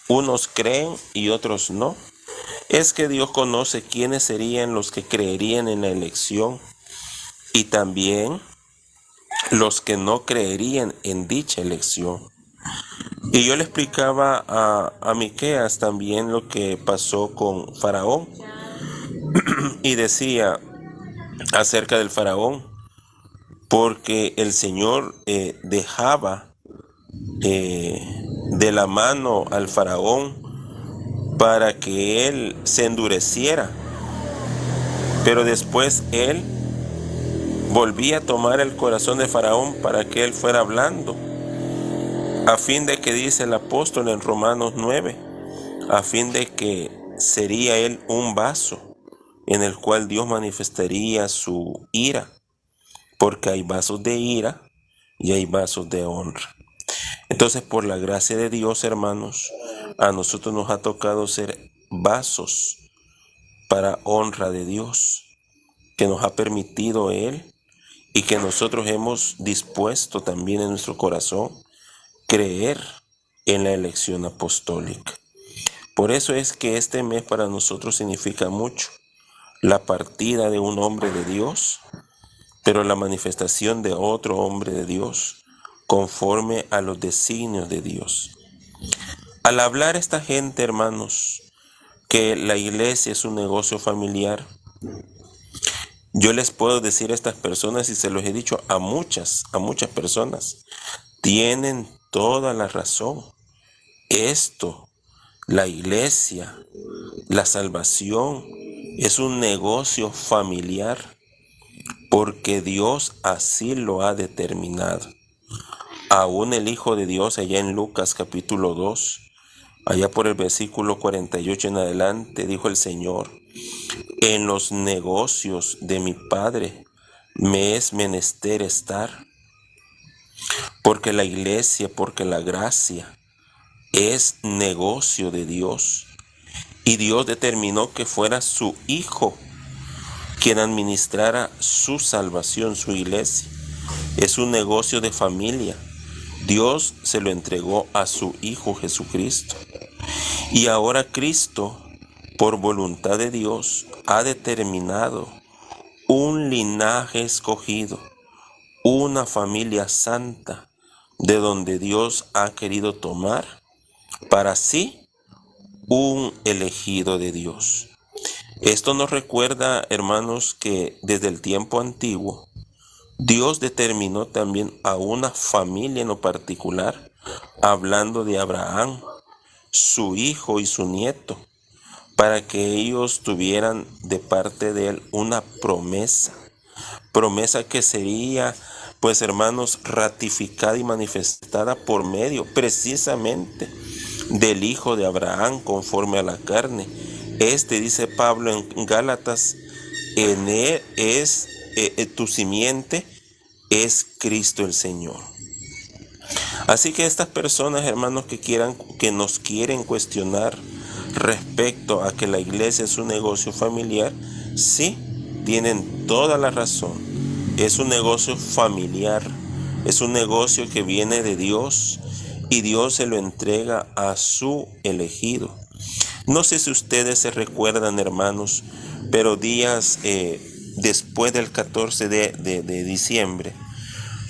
unos creen y otros no. Es que Dios conoce quiénes serían los que creerían en la elección y también los que no creerían en dicha elección. Y yo le explicaba a Miqueas también lo que pasó con Faraón y decía acerca del Faraón, porque el Señor dejaba de la mano al Faraón para que él se endureciera, pero después él volvía a tomar el corazón de Faraón para que él fuera blando, a fin de que dice el apóstol en Romanos 9, a fin de que sería él un vaso en el cual Dios manifestaría su ira, porque hay vasos de ira y hay vasos de honra. Entonces, por la gracia de Dios, hermanos, a nosotros nos ha tocado ser vasos para honra de Dios, que nos ha permitido Él y que nosotros hemos dispuesto también en nuestro corazón creer en la elección apostólica. Por eso es que este mes para nosotros significa mucho. La partida de un hombre de Dios, pero la manifestación de otro hombre de Dios, conforme a los designios de Dios. Al hablar esta gente, hermanos, que la iglesia es un negocio familiar, yo les puedo decir a estas personas, y se los he dicho a muchas personas, tienen toda la razón. Esto, la iglesia, la salvación, es un negocio familiar, porque Dios así lo ha determinado. Aún el Hijo de Dios, allá en Lucas capítulo 2, allá por el versículo 48 en adelante, dijo el Señor, en los negocios de mi Padre me es menester estar, porque la iglesia, porque la gracia es negocio de Dios, y Dios determinó que fuera su Hijo quien administrara su salvación, su iglesia. Es un negocio de familia. Dios se lo entregó a su Hijo Jesucristo. Y ahora Cristo, por voluntad de Dios, ha determinado un linaje escogido, una familia santa, de donde Dios ha querido tomar para sí un elegido de Dios. Esto nos recuerda, hermanos, que desde el tiempo antiguo, Dios determinó también a una familia en lo particular, hablando de Abraham, su hijo y su nieto, para que ellos tuvieran de parte de él una promesa que sería, pues hermanos, ratificada y manifestada por medio precisamente del hijo de Abraham conforme a la carne. Dice Pablo en Gálatas, en él es tu simiente, es Cristo el Señor. Así que estas personas, hermanos, que nos quieren cuestionar respecto a que la iglesia es un negocio familiar, sí, tienen toda la razón. Es un negocio familiar, es un negocio que viene de Dios y Dios se lo entrega a su elegido. No sé si ustedes se recuerdan, hermanos, pero días después del 14 de diciembre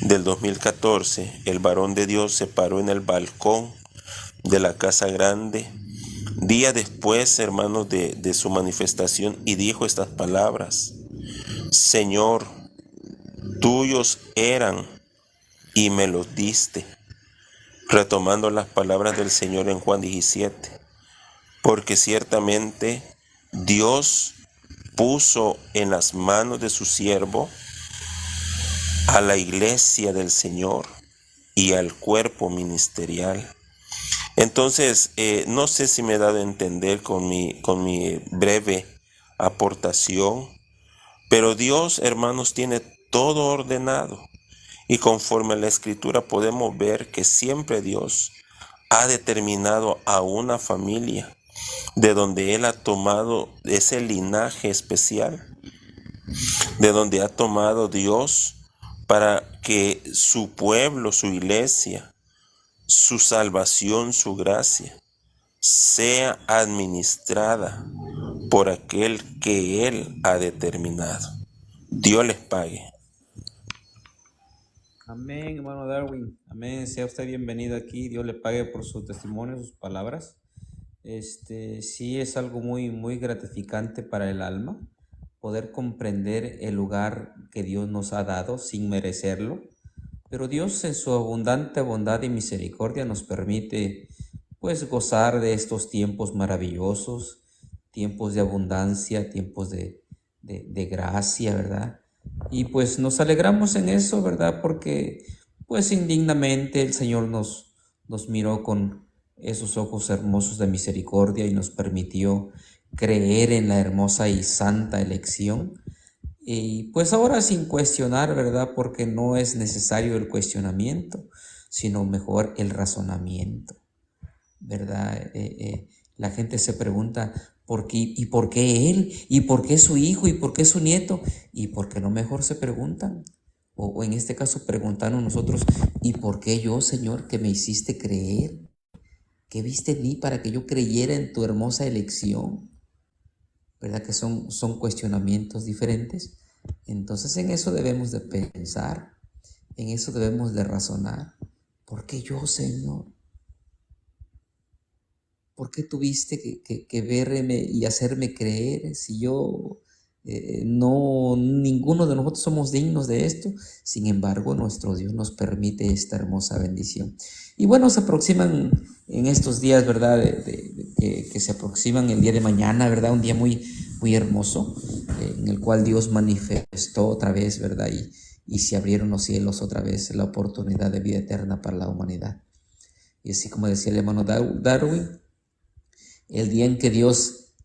del 2014, el varón de Dios se paró en el balcón de la Casa Grande, día después, hermanos, de su manifestación, y dijo estas palabras: Señor, tuyos eran y me los diste, retomando las palabras del Señor en Juan 17, porque ciertamente Dios puso en las manos de su siervo a la iglesia del Señor y al cuerpo ministerial. Entonces, no sé si me he dado a entender con mi breve aportación, pero Dios, hermanos, tiene todo ordenado. Y conforme a la Escritura podemos ver que siempre Dios ha determinado a una familia de donde Él ha tomado ese linaje especial, de donde ha tomado Dios para que su pueblo, su iglesia, su salvación, su gracia, sea administrada por aquel que Él ha determinado. Dios les pague. Amén, hermano Darwin. Amén. Sea usted bienvenido aquí. Dios le pague por su testimonio, sus palabras. Sí es algo muy, muy gratificante para el alma poder comprender el lugar que Dios nos ha dado sin merecerlo. Pero Dios en su abundante bondad y misericordia nos permite pues gozar de estos tiempos maravillosos, tiempos de abundancia, tiempos de gracia, ¿verdad? Y pues nos alegramos en eso, ¿verdad? Porque pues indignamente el Señor nos miró con esos ojos hermosos de misericordia y nos permitió creer en la hermosa y santa elección. Y pues ahora sin cuestionar, ¿verdad? Porque no es necesario el cuestionamiento, sino mejor el razonamiento, ¿verdad? La gente se pregunta, ¿por qué? ¿Y por qué él? ¿Y por qué su hijo? ¿Y por qué su nieto? ¿Y por qué no mejor se preguntan? O en este caso preguntarnos nosotros, ¿y por qué yo, Señor, que me hiciste creer? ¿Qué viste en mí para que yo creyera en tu hermosa elección? ¿Verdad que son cuestionamientos diferentes? Entonces en eso debemos de pensar, en eso debemos de razonar. ¿Por qué yo, Señor? ¿Por qué tuviste que verme y hacerme creer si yo no, ninguno de nosotros somos dignos de esto? Sin embargo, nuestro Dios nos permite esta hermosa bendición. Y bueno, se aproximan en estos días, ¿verdad? Que se aproximan el día de mañana, ¿verdad? Un día muy, muy hermoso, en el cual Dios manifestó otra vez, ¿verdad? Y se abrieron los cielos otra vez, la oportunidad de vida eterna para la humanidad. Y así como decía el hermano Darwin, el día en que Dios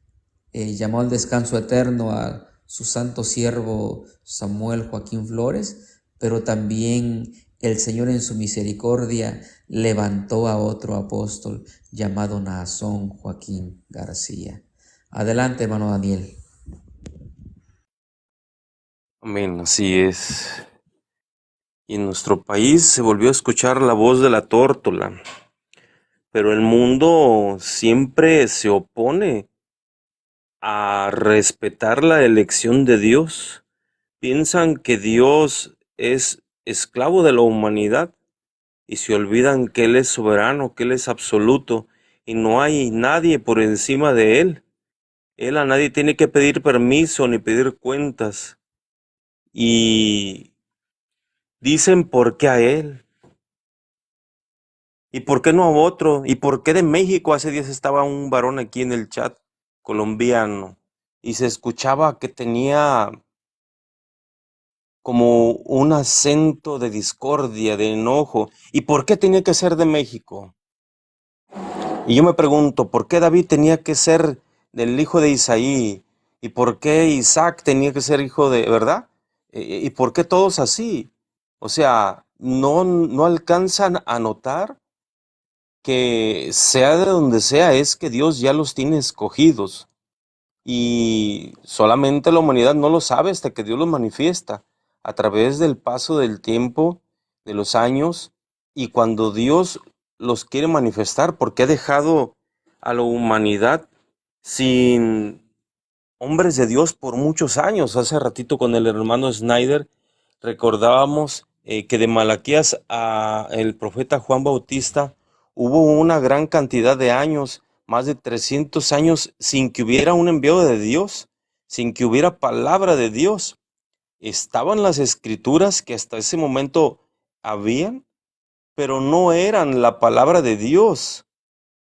llamó al descanso eterno a su santo siervo Samuel Joaquín Flores, pero también el Señor en su misericordia levantó a otro apóstol llamado Naasón Joaquín García. Adelante, hermano Daniel. Amén, así es. Y en nuestro país se volvió a escuchar la voz de la tórtola, pero el mundo siempre se opone a respetar la elección de Dios. Piensan que Dios es esclavo de la humanidad y se olvidan que Él es soberano, que Él es absoluto y no hay nadie por encima de Él. Él a nadie tiene que pedir permiso ni pedir cuentas. Y dicen por qué a Él y por qué no a otro y por qué de México. Hace días estaba un varón aquí en el chat colombiano y se escuchaba que tenía como un acento de discordia, de enojo. ¿Y por qué tenía que ser de México? Y yo me pregunto, ¿por qué David tenía que ser del hijo de Isaí? ¿Y por qué Isaac tenía que ser hijo de, verdad? ¿Y por qué todos así? O sea, no alcanzan a notar que sea de donde sea, es que Dios ya los tiene escogidos. Y solamente la humanidad no lo sabe hasta que Dios los manifiesta a través del paso del tiempo, de los años, y cuando Dios los quiere manifestar, porque ha dejado a la humanidad sin hombres de Dios por muchos años. Hace ratito con el hermano Snyder recordábamos que de Malaquías a el profeta Juan Bautista hubo una gran cantidad de años, más de 300 años, sin que hubiera un envío de Dios, sin que hubiera palabra de Dios. Estaban las escrituras que hasta ese momento habían, pero no eran la palabra de Dios.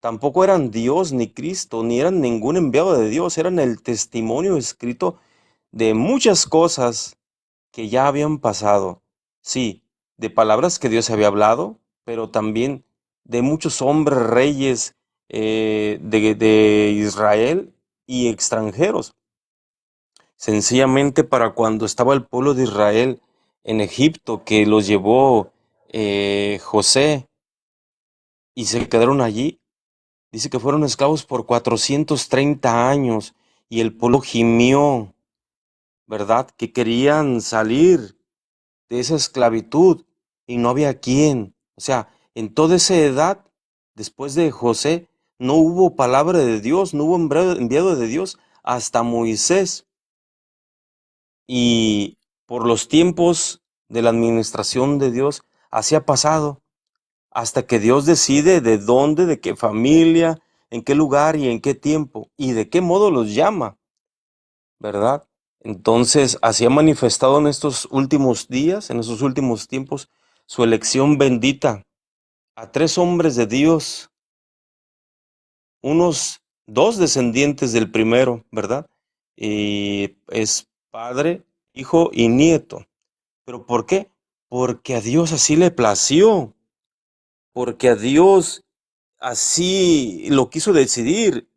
Tampoco eran Dios ni Cristo, ni eran ningún enviado de Dios, eran el testimonio escrito de muchas cosas que ya habían pasado. Sí, de palabras que Dios había hablado, pero también de muchos hombres, reyes de Israel y extranjeros. Sencillamente para cuando estaba el pueblo de Israel en Egipto, que los llevó José y se quedaron allí, dice que fueron esclavos por 430 años y el pueblo gimió, ¿verdad? Que querían salir de esa esclavitud y no había quien. O sea, en toda esa edad, después de José, no hubo palabra de Dios, no hubo enviado de Dios hasta Moisés. Y por los tiempos de la administración de Dios, así ha pasado, hasta que Dios decide de dónde, de qué familia, en qué lugar y en qué tiempo, y de qué modo los llama, ¿verdad? Entonces, así ha manifestado en estos últimos días, en estos últimos tiempos, su elección bendita a 3 hombres de Dios, unos 2 descendientes del primero, ¿verdad? Y es padre, hijo y nieto. ¿Pero por qué? Porque a Dios así le plació, porque a Dios así lo quiso decidir.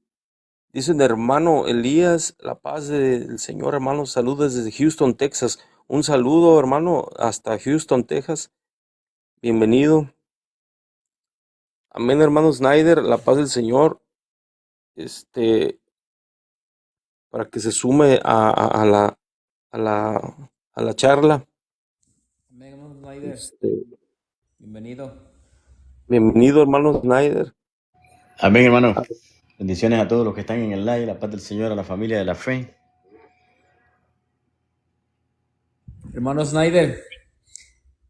Dice el hermano Elías, la paz del Señor, hermano, saludos desde Houston, Texas. Un saludo, hermano, hasta Houston, Texas. Bienvenido. Amén, hermano Snyder, la paz del Señor, este, para que se sume a la charla. Amén, hermano Snyder. Este, Bienvenido. bienvenido, hermano Snyder. Amén, hermano. Bendiciones a todos los que están en el live, la paz del Señor, a la familia de la fe. Hermano Snyder,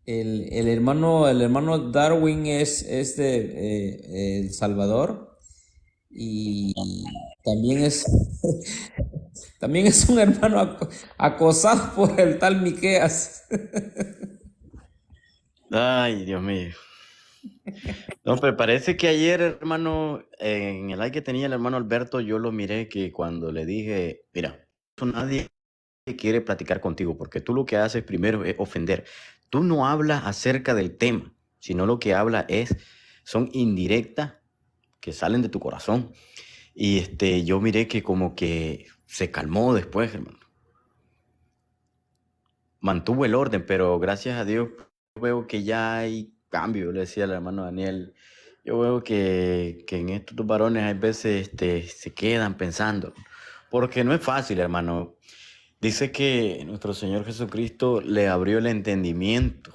el hermano Darwin es de El Salvador y también es, también es un hermano acosado por el tal Miqueas. Ay, Dios mío. No, pero parece que ayer, hermano, en el live que tenía el hermano Alberto, yo lo miré que cuando le dije, mira, nadie quiere platicar contigo porque tú lo que haces primero es ofender. Tú no hablas acerca del tema, sino lo que hablas son indirectas que salen de tu corazón. Y yo miré que como que se calmó después, hermano. Mantuvo el orden, pero gracias a Dios veo que ya hay cambio. Yo le decía al hermano Daniel, yo veo que en estos dos varones hay veces se quedan pensando, porque no es fácil, hermano. Dice que nuestro Señor Jesucristo le abrió el entendimiento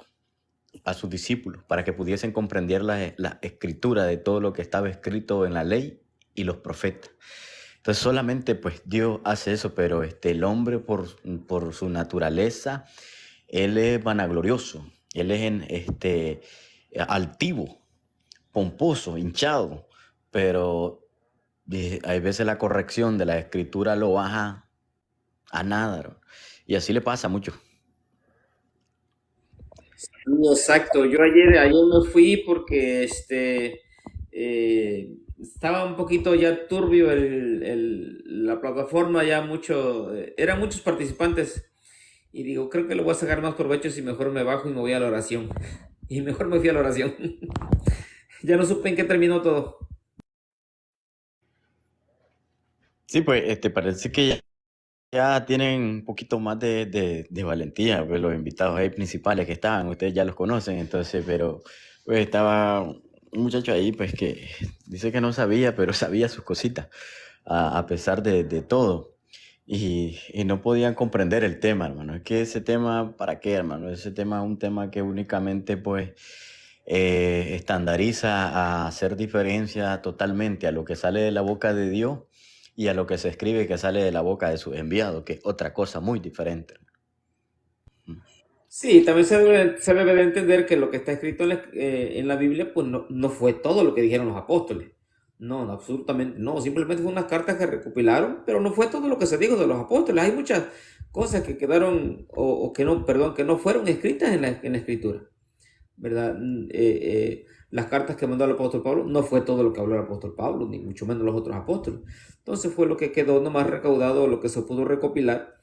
a sus discípulos para que pudiesen comprender la escritura de todo lo que estaba escrito en la ley y los profetas. Entonces solamente pues Dios hace eso, pero el hombre por su naturaleza, él es vanaglorioso, él es altivo, pomposo, hinchado, pero hay veces la corrección de la escritura lo baja a nada, ¿no? Y así le pasa mucho. No, exacto. Yo ayer me fui porque estaba un poquito ya turbio la plataforma, ya eran muchos participantes. Y digo, creo que lo voy a sacar más provecho si mejor me bajo y me voy a la oración. Y mejor me fui a la oración. Ya no supe en qué terminó todo. Sí, pues parece que ya tienen un poquito más de valentía, pues los invitados ahí principales que estaban, ustedes ya los conocen, entonces, pero pues estaba un muchacho ahí pues que dice que no sabía, pero sabía sus cositas, a pesar de todo. Y no podían comprender el tema, hermano. Es que ese tema, ¿para qué, hermano? Ese tema es un tema que únicamente pues estandariza a hacer diferencia totalmente a lo que sale de la boca de Dios y a lo que se escribe que sale de la boca de sus enviados, que es otra cosa muy diferente. Sí, también se debe de entender que lo que está escrito en la Biblia, pues no fue todo lo que dijeron los apóstoles. No, no, absolutamente no. Simplemente fue unas cartas que recopilaron, pero no fue todo lo que se dijo de los apóstoles. Hay muchas cosas que quedaron, o que no, perdón, que no fueron escritas en la escritura, ¿verdad? Las cartas que mandó el apóstol Pablo no fue todo lo que habló el apóstol Pablo, ni mucho menos los otros apóstoles. Entonces fue lo que quedó nomás recaudado, lo que se pudo recopilar.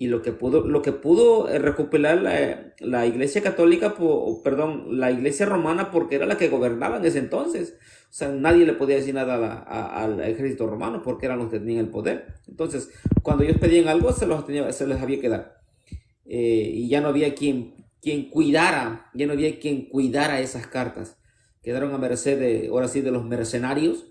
Y lo que pudo recopilar la Iglesia Católica, perdón, la Iglesia Romana, porque era la que gobernaba en ese entonces. O sea, nadie le podía decir nada al ejército romano porque eran los que tenían el poder. Entonces, cuando ellos pedían algo, se les había que dar. Y ya no había quien cuidara, ya no había quien cuidara esas cartas. Quedaron a merced ahora sí, de los mercenarios,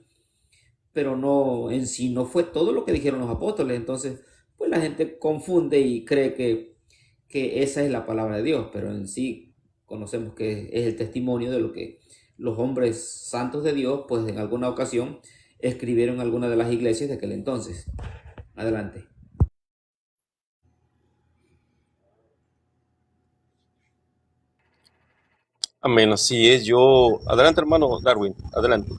pero no, en sí no fue todo lo que dijeron los apóstoles. Entonces, pues la gente confunde y cree que esa es la palabra de Dios, pero en sí conocemos que es el testimonio de lo que los hombres santos de Dios, pues en alguna ocasión escribieron en alguna de las iglesias de aquel entonces. Adelante. Amén, así es. Yo, adelante hermano Darwin, adelante.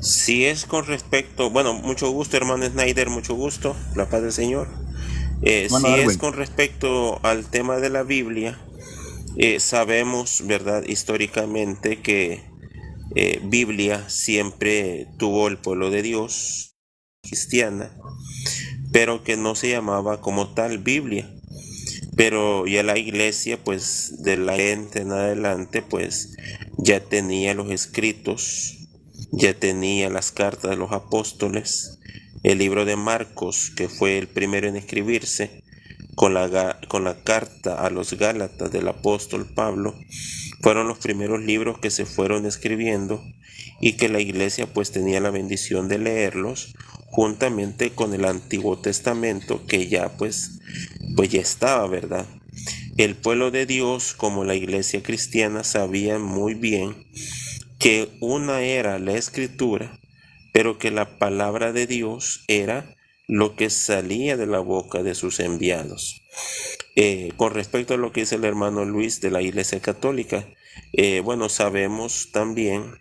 Si es con respecto, bueno, mucho gusto, hermano Snyder, mucho gusto, la paz del Señor. Hermano Si es Darwin. con respecto al tema de la Biblia, sabemos, ¿verdad?, históricamente que Biblia siempre tuvo el pueblo de Dios cristiana, pero que no se llamaba como tal Biblia. Pero ya la iglesia, pues de la gente en adelante, pues ya tenía los escritos, ya tenía las cartas de los apóstoles, el libro de Marcos, que fue el primero en escribirse, con la carta a los Gálatas del apóstol Pablo, fueron los primeros libros que se fueron escribiendo y que la iglesia pues tenía la bendición de leerlos juntamente con el Antiguo Testamento que ya pues ya estaba, ¿verdad? El pueblo de Dios como la iglesia cristiana sabían muy bien que una era la escritura, pero que la palabra de Dios era lo que salía de la boca de sus enviados. Con respecto a lo que dice el hermano Luis de la Iglesia Católica, bueno, sabemos también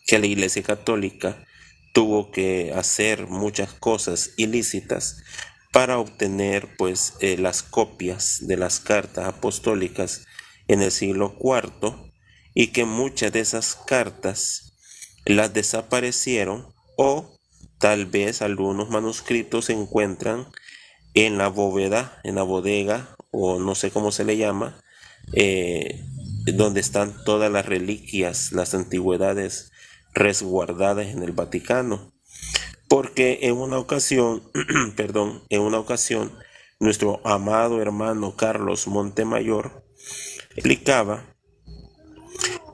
que la Iglesia Católica tuvo que hacer muchas cosas ilícitas para obtener pues las copias de las cartas apostólicas en el siglo IV y que muchas de esas cartas las desaparecieron o tal vez algunos manuscritos se encuentran en la bóveda, en la bodega o no sé cómo se le llama, eh, donde están todas las reliquias, las antigüedades resguardadas en el Vaticano. Porque en una ocasión, perdón, en una ocasión, nuestro amado hermano Carlos Montemayor explicaba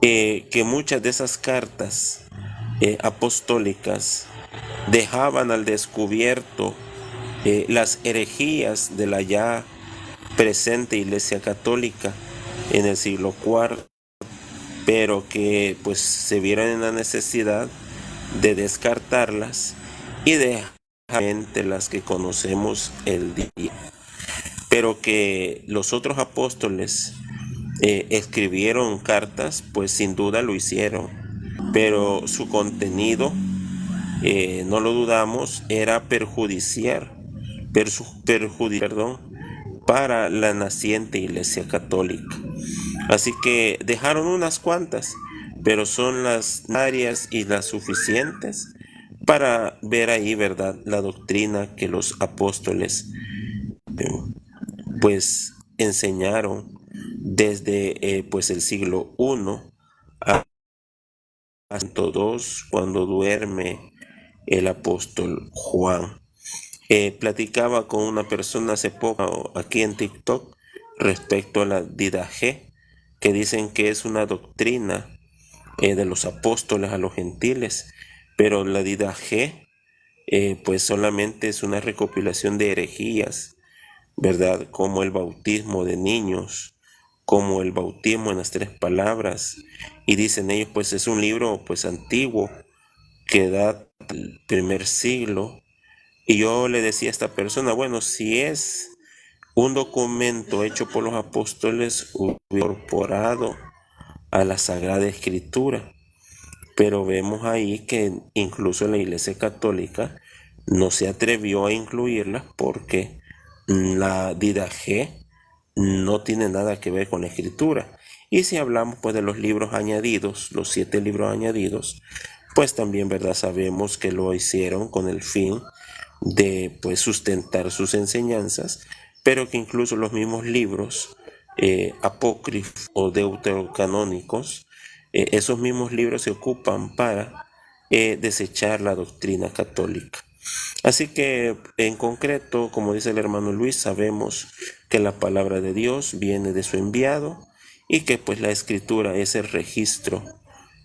que muchas de esas cartas apostólicas dejaban al descubierto las herejías de la ya presente Iglesia Católica en el siglo IV, pero que pues se vieron en la necesidad de descartarlas y dejar las que conocemos el día, pero que los otros apóstoles escribieron cartas, pues sin duda lo hicieron, pero su contenido, no lo dudamos, era perdón, para la naciente Iglesia Católica. Así que dejaron unas cuantas, pero son las áreas y las suficientes para ver ahí, ¿verdad?, la doctrina que los apóstoles eh, pues enseñaron desde pues el siglo I a II, cuando duerme el apóstol Juan. Platicaba con una persona hace poco aquí en TikTok respecto a la Didache, que dicen que es una doctrina de los apóstoles a los gentiles, pero la Didache pues solamente es una recopilación de herejías, ¿verdad? Como el bautismo de niños, como el bautismo en las tres palabras, y dicen ellos pues es un libro pues antiguo que data del primer siglo. Y yo le decía a esta persona, bueno, si es un documento hecho por los apóstoles incorporado a la Sagrada Escritura, pero vemos ahí que incluso la Iglesia Católica no se atrevió a incluirlas porque la Didache no tiene nada que ver con la Escritura. Y si hablamos pues de los libros añadidos, los 7 libros añadidos, pues también, ¿verdad?, sabemos que lo hicieron con el fin de pues sustentar sus enseñanzas, pero que incluso los mismos libros apócrifos o deuterocanónicos, esos mismos libros se ocupan para desechar la doctrina católica. Así que en concreto, como dice el hermano Luis, sabemos que la palabra de Dios viene de su enviado y que pues la escritura es el registro,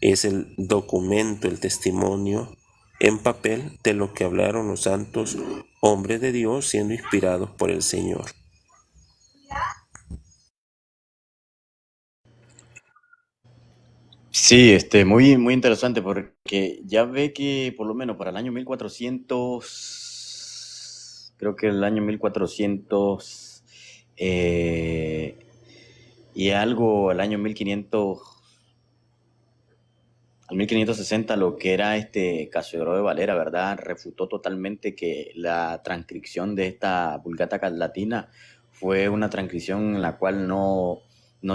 es el documento, el testimonio en papel de lo que hablaron los santos hombres de Dios siendo inspirados por el Señor. Sí, muy, muy interesante porque ya ve que por lo menos para el año 1400, creo que el año 1400 y algo, el año 1500, al 1560, lo que era Casiodoro de Valera, ¿verdad? Refutó totalmente que la transcripción de esta Vulgata Latina fue una transcripción en la cual no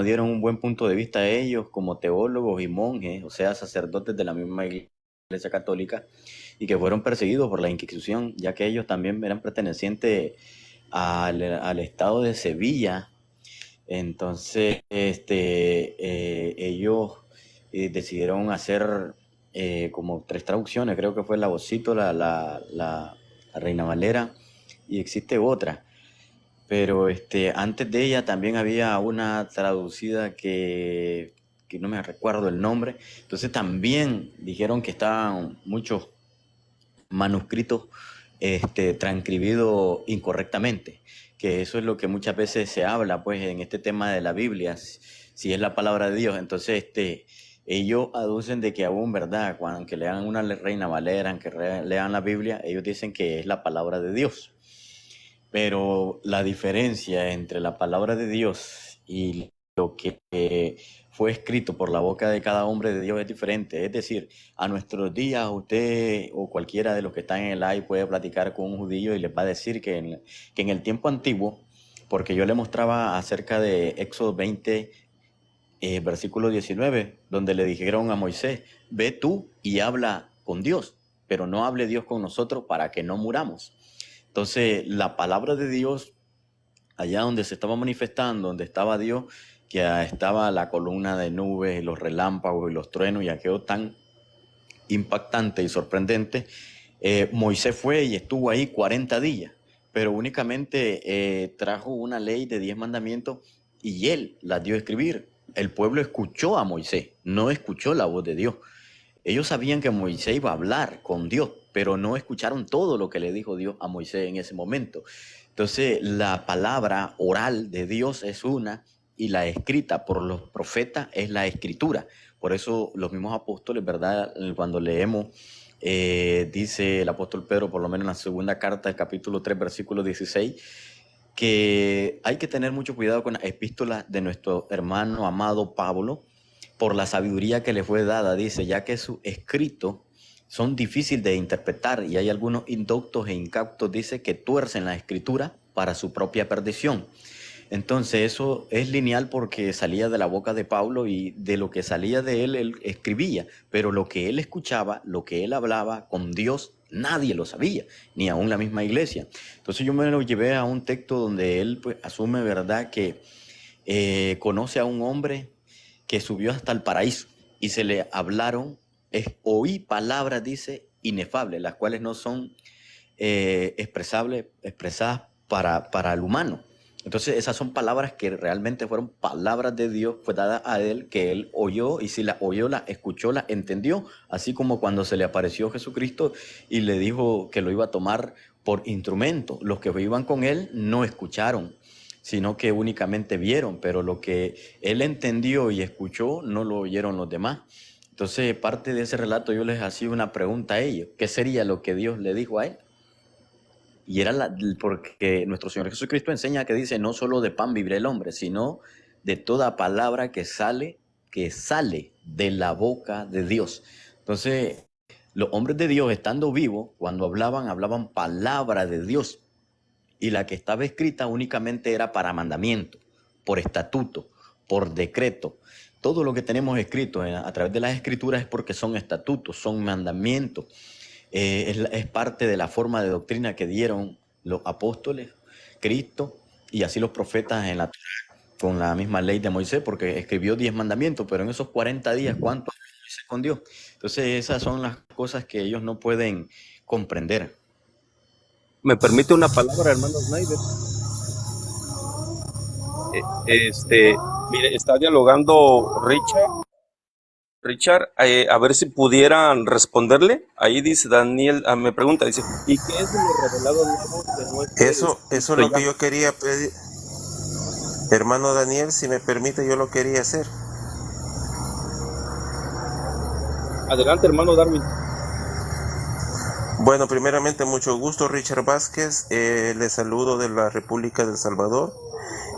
dieron un buen punto de vista a ellos como teólogos y monjes, o sea, sacerdotes de la misma Iglesia Católica, y que fueron perseguidos por la Inquisición, ya que ellos también eran pertenecientes al estado de Sevilla. Entonces, ellos decidieron hacer como 3 traducciones, creo que fue la Vocito, la Reina Valera, y existe otra. Pero antes de ella también había una traducida que no me recuerdo el nombre. Entonces también dijeron que estaban muchos manuscritos transcribidos incorrectamente, que eso es lo que muchas veces se habla pues en este tema de la Biblia, si es la palabra de Dios. Entonces ellos aducen de que aún, ¿verdad? Cuando que lean una Reina Valera, que lean la Biblia, ellos dicen que es la palabra de Dios. Pero la diferencia entre la palabra de Dios y lo que fue escrito por la boca de cada hombre de Dios es diferente. Es decir, a nuestros días usted o cualquiera de los que están en el live puede platicar con un judío y les va a decir que en el tiempo antiguo, porque yo le mostraba acerca de Éxodo 20, versículo 19, donde le dijeron a Moisés, ve tú y habla con Dios, pero no hable Dios con nosotros para que no muramos. Entonces, la palabra de Dios, allá donde se estaba manifestando, donde estaba Dios, que estaba la columna de nubes y los relámpagos y los truenos y aquello tan impactante y sorprendente, Moisés fue y estuvo ahí 40 días, pero únicamente trajo una ley de 10 mandamientos y él las dio a escribir. El pueblo escuchó a Moisés, no escuchó la voz de Dios. Ellos sabían que Moisés iba a hablar con Dios, pero no escucharon todo lo que le dijo Dios a Moisés en ese momento. Entonces, la palabra oral de Dios es una y la escrita por los profetas es la escritura. Por eso los mismos apóstoles, ¿verdad? Cuando leemos, dice el apóstol Pedro, por lo menos en la segunda carta, el capítulo 3, versículo 16, que hay que tener mucho cuidado con las epístolas de nuestro hermano amado Pablo, por la sabiduría que le fue dada, dice, ya que sus escritos son difíciles de interpretar y hay algunos indoctos e incautos, dice, que tuercen la escritura para su propia perdición. Entonces eso es lineal porque salía de la boca de Pablo y de lo que salía de él escribía, pero lo que él escuchaba, lo que él hablaba con Dios, nadie lo sabía, ni aún la misma iglesia. Entonces yo me lo llevé a un texto donde él pues, asume, ¿verdad?, que conoce a un hombre que subió hasta el paraíso y se le hablaron, oí palabras, dice, inefables, las cuales no son expresadas para el humano. Entonces esas son palabras que realmente fueron palabras de Dios, fue dada a él, que él oyó, y si las oyó, las escuchó, las entendió, así como cuando se le apareció Jesucristo y le dijo que lo iba a tomar por instrumento. Los que iban con él no escucharon, sino que únicamente vieron, pero lo que él entendió y escuchó no lo oyeron los demás. Entonces, parte de ese relato yo les hacía una pregunta a ellos, ¿qué sería lo que Dios le dijo a él? Y era porque nuestro Señor Jesucristo enseña que dice, no solo de pan vivirá el hombre, sino de toda palabra que sale de la boca de Dios. Entonces, los hombres de Dios, estando vivos, cuando hablaban palabra de Dios. Y la que estaba escrita únicamente era para mandamiento, por estatuto, por decreto. Todo lo que tenemos escrito a través de las escrituras es porque son estatutos, son mandamientos. es parte de la forma de doctrina que dieron los apóstoles, Cristo y así los profetas en la con la misma ley de Moisés, porque escribió 10 mandamientos, pero en esos 40 días, ¿cuánto habló Moisés con Dios? Entonces esas son las cosas que ellos no pueden comprender. ¿Me permite una palabra, hermano Snyder? Mire, está dialogando Richard, a ver si pudieran responderle. Ahí dice Daniel, me pregunta, dice, ¿y qué es lo revelado nuevo que no esté Eso es escrito lo ya? que yo quería pedir. Hermano Daniel, si me permite, yo lo quería hacer. Adelante, hermano Darwin. Bueno, primeramente, mucho gusto, Richard Vázquez. Le saludo de la República de El Salvador.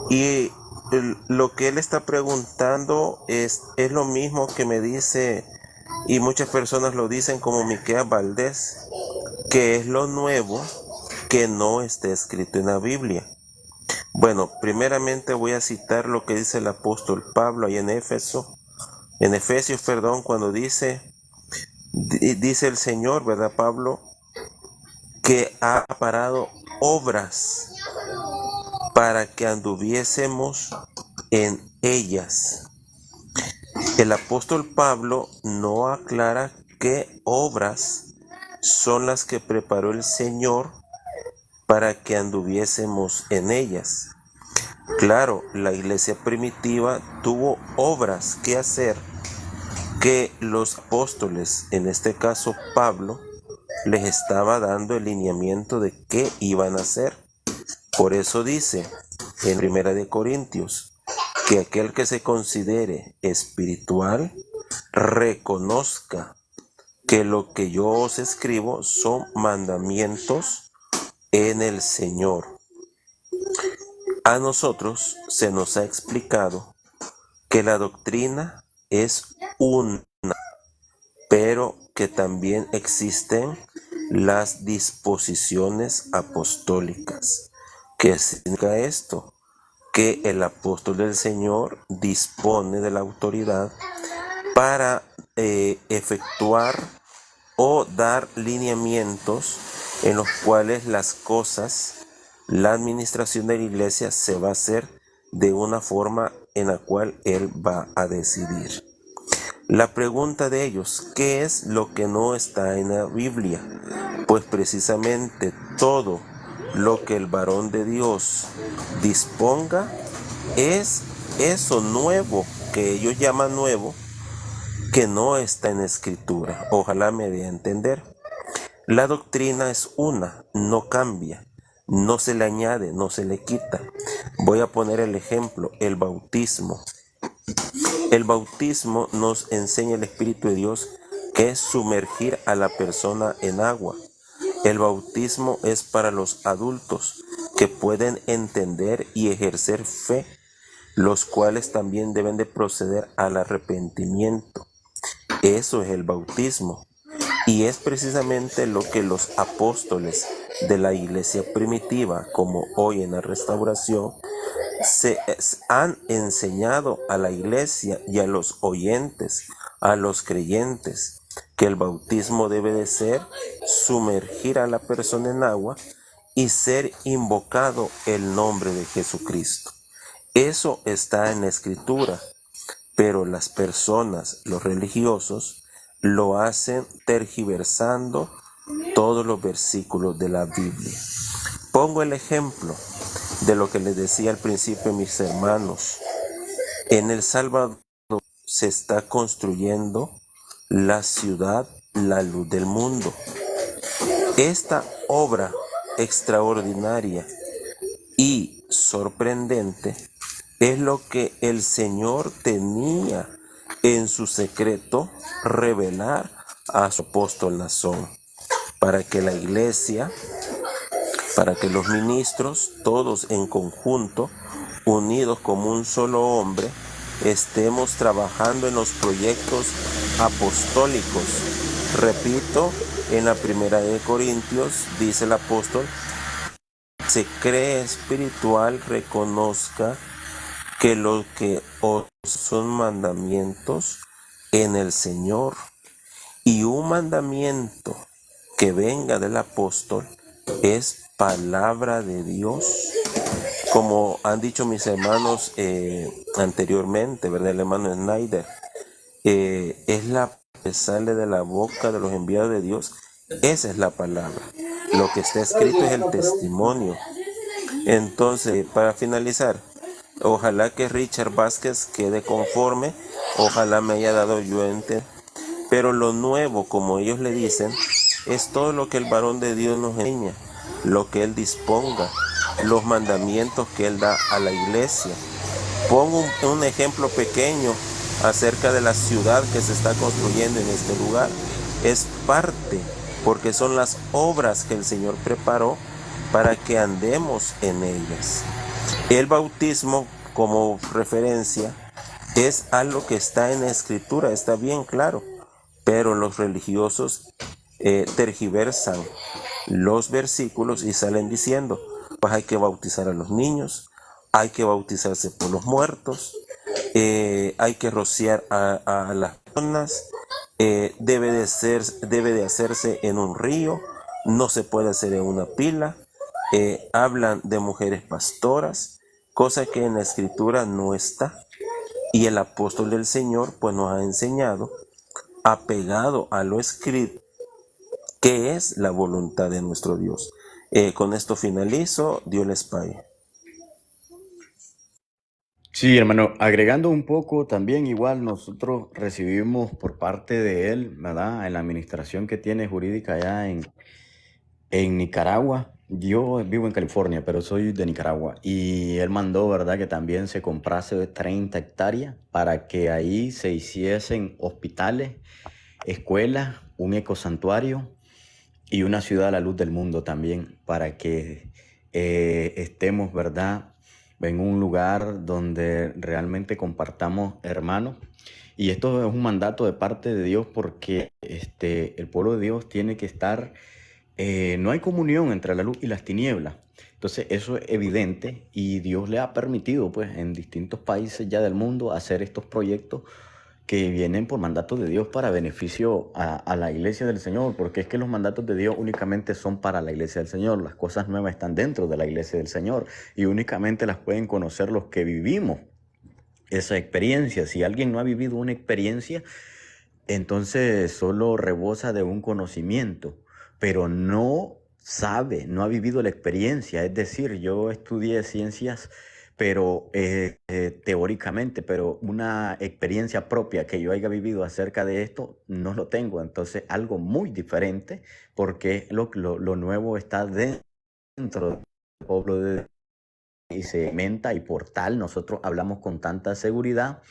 Y lo que él está preguntando es lo mismo que me dice, y muchas personas lo dicen como Miqueas Valdés, que es lo nuevo que no esté escrito en la Biblia. Bueno, primeramente voy a citar lo que dice el apóstol Pablo ahí en Efesios, cuando dice el Señor, ¿verdad, Pablo? Que ha parado obras para que anduviésemos en ellas. El apóstol Pablo no aclara qué obras son las que preparó el Señor para que anduviésemos en ellas. Claro, la iglesia primitiva tuvo obras que hacer que los apóstoles, en este caso Pablo, les estaba dando el lineamiento de qué iban a hacer. Por eso dice en 1 Corintios que aquel que se considere espiritual reconozca que lo que yo os escribo son mandamientos en el Señor. A nosotros se nos ha explicado que la doctrina es una, pero que también existen las disposiciones apostólicas. ¿Qué significa esto? Que el apóstol del Señor dispone de la autoridad para efectuar o dar lineamientos en los cuales las cosas, la administración de la iglesia se va a hacer de una forma en la cual él va a decidir. La pregunta de ellos, ¿qué es lo que no está en la Biblia? Pues precisamente todo lo que el varón de Dios disponga es eso nuevo, que ellos llaman nuevo, que no está en escritura. Ojalá me dé a entender. La doctrina es una, no cambia, no se le añade, no se le quita. Voy a poner el ejemplo, el bautismo. El bautismo nos enseña el Espíritu de Dios que es sumergir a la persona en agua. El bautismo es para los adultos que pueden entender y ejercer fe, los cuales también deben de proceder al arrepentimiento. Eso es el bautismo. Y es precisamente lo que los apóstoles de la iglesia primitiva, como hoy en la restauración, se han enseñado a la iglesia y a los oyentes, a los creyentes, que el bautismo debe de ser sumergir a la persona en agua y ser invocado el nombre de Jesucristo. Eso está en la escritura, pero las personas, los religiosos, lo hacen tergiversando todos los versículos de la Biblia. Pongo el ejemplo de lo que les decía al principio, mis hermanos. En El Salvador se está construyendo la ciudad, la luz del mundo. Esta obra extraordinaria y sorprendente es lo que el Señor tenía en su secreto revelar a su apóstol Nazón, para que la iglesia, para que los ministros, todos en conjunto, unidos como un solo hombre, estemos trabajando en los proyectos apostólicos. Repito, en la 1 Corintios dice el apóstol, se cree espiritual, reconozca que lo que os son mandamientos en el Señor. Y un mandamiento que venga del apóstol es palabra de Dios, como han dicho mis hermanos anteriormente, ¿verdad? El hermano Snyder, es la que sale de la boca de los enviados de Dios. Esa es la palabra. Lo que está escrito es el testimonio. Entonces, para finalizar, ojalá que Richard Vázquez quede conforme, ojalá me haya dado yo a entender. Pero lo nuevo, como ellos le dicen, es todo lo que el varón de Dios nos enseña, lo que él disponga, los mandamientos que él da a la iglesia. Pongo un ejemplo pequeño acerca de la ciudad que se está construyendo en este lugar. Es parte, porque son las obras que el Señor preparó para que andemos en ellas. El bautismo, como referencia, es algo que está en la Escritura, está bien claro, pero los religiosos tergiversan los versículos y salen diciendo, pues hay que bautizar a los niños, hay que bautizarse por los muertos, hay que rociar a las personas, debe de hacerse en un río, no se puede hacer en una pila, hablan de mujeres pastoras, cosa que en la Escritura no está. Y el apóstol del Señor pues nos ha enseñado, apegado a lo escrito, que es la voluntad de nuestro Dios. Con esto finalizo, Dios les pague. Sí, hermano, agregando un poco también, igual nosotros recibimos por parte de él, ¿verdad? En la administración que tiene jurídica allá en Nicaragua. Yo vivo en California, pero soy de Nicaragua. Y él mandó, ¿verdad?, que también se comprase 30 hectáreas para que ahí se hiciesen hospitales, escuelas, un ecosantuario y una ciudad a la luz del mundo también, para que estemos, ¿verdad?, en un lugar donde realmente compartamos hermanos. Y esto es un mandato de parte de Dios porque el pueblo de Dios tiene que estar, no hay comunión entre la luz y las tinieblas. Entonces eso es evidente y Dios le ha permitido pues en distintos países ya del mundo hacer estos proyectos que vienen por mandatos de Dios para beneficio a la iglesia del Señor, porque es que los mandatos de Dios únicamente son para la iglesia del Señor, las cosas nuevas están dentro de la iglesia del Señor y únicamente las pueden conocer los que vivimos esa experiencia. Si alguien no ha vivido una experiencia, entonces solo rebosa de un conocimiento, pero no sabe, no ha vivido la experiencia. Es decir, yo estudié ciencias, pero teóricamente, pero una experiencia propia que yo haya vivido acerca de esto, no lo tengo. Entonces, algo muy diferente, porque lo nuevo está dentro del pueblo de Dios y se menta y por tal nosotros hablamos con tanta seguridad.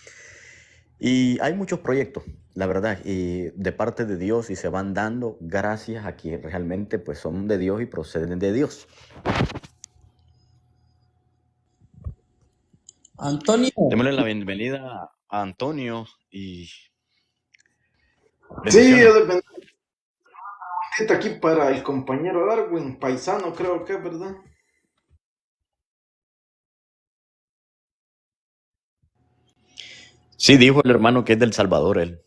Y hay muchos proyectos, la verdad, y de parte de Dios y se van dando gracias a que realmente pues son de Dios y proceden de Dios. Antonio, Démosle la bienvenida a Antonio y Sí, bendiciones. yo de bendita aquí para el compañero Darwin, paisano creo que es, ¿verdad? Sí, dijo el hermano que es del Salvador, él.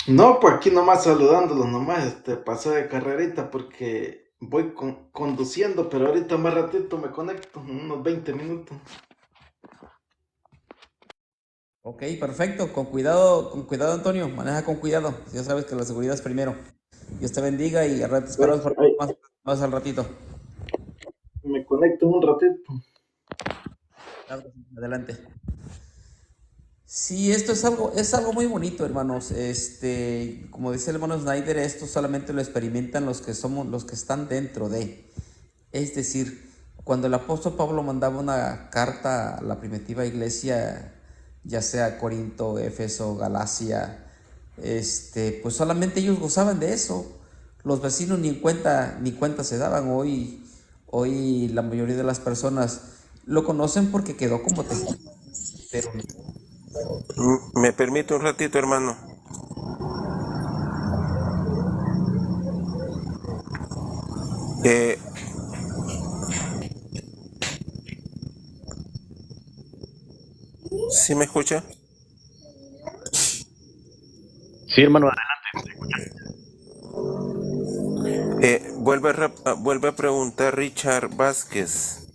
No, pues aquí nomás saludándolos, nomás pasé de carrerita porque voy conduciendo, pero ahorita más ratito me conecto, unos 20 minutos. ok, perfecto, con cuidado Antonio, maneja con cuidado, ya sabes que la seguridad es primero. Dios te bendiga y al rato te esperamos por Ahí, más al ratito. me conecto un ratito. Claro, adelante. Sí, esto es algo muy bonito, hermanos. Como dice el hermano Snyder, esto solamente lo experimentan los que somos, los que están dentro de. Es decir, cuando el apóstol Pablo mandaba una carta a la primitiva iglesia, ya sea Corinto, Éfeso, Galacia, pues solamente ellos gozaban de eso. Los vecinos ni cuenta se daban. Hoy la mayoría de las personas lo conocen porque quedó como testigo, pero ¿Me permite un ratito, hermano? Eh, ¿Sí me escucha? Sí, hermano. Vuelve a preguntar Richard Vázquez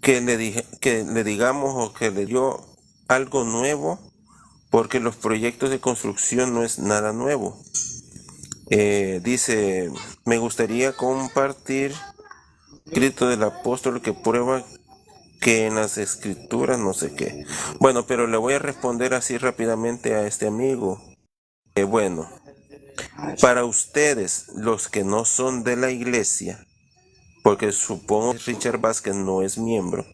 que le digamos o que le dio algo nuevo, porque los proyectos de construcción no es nada nuevo. Dice, me gustaría compartir escrito del apóstol que prueba que en las escrituras no sé qué. Bueno, pero le voy a responder así rápidamente a este amigo. Bueno, para ustedes, los que no son de la iglesia, porque supongo que Richard Vázquez no es miembro,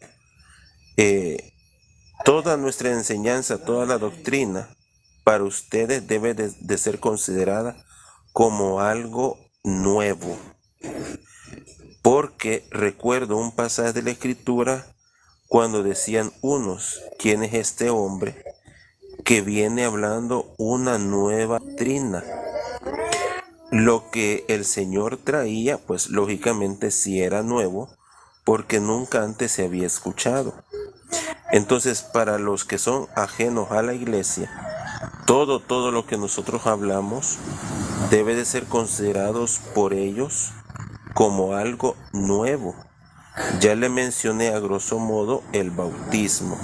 toda nuestra enseñanza, toda la doctrina, para ustedes debe de ser considerada como algo nuevo. Porque recuerdo un pasaje de la Escritura cuando decían unos, ¿quién es este hombre que viene hablando una nueva doctrina? Lo que el Señor traía, pues lógicamente sí era nuevo, porque nunca antes se había escuchado. Entonces, para los que son ajenos a la iglesia, todo lo que nosotros hablamos debe de ser considerados por ellos como algo nuevo. Ya le mencioné a grosso modo el bautismo.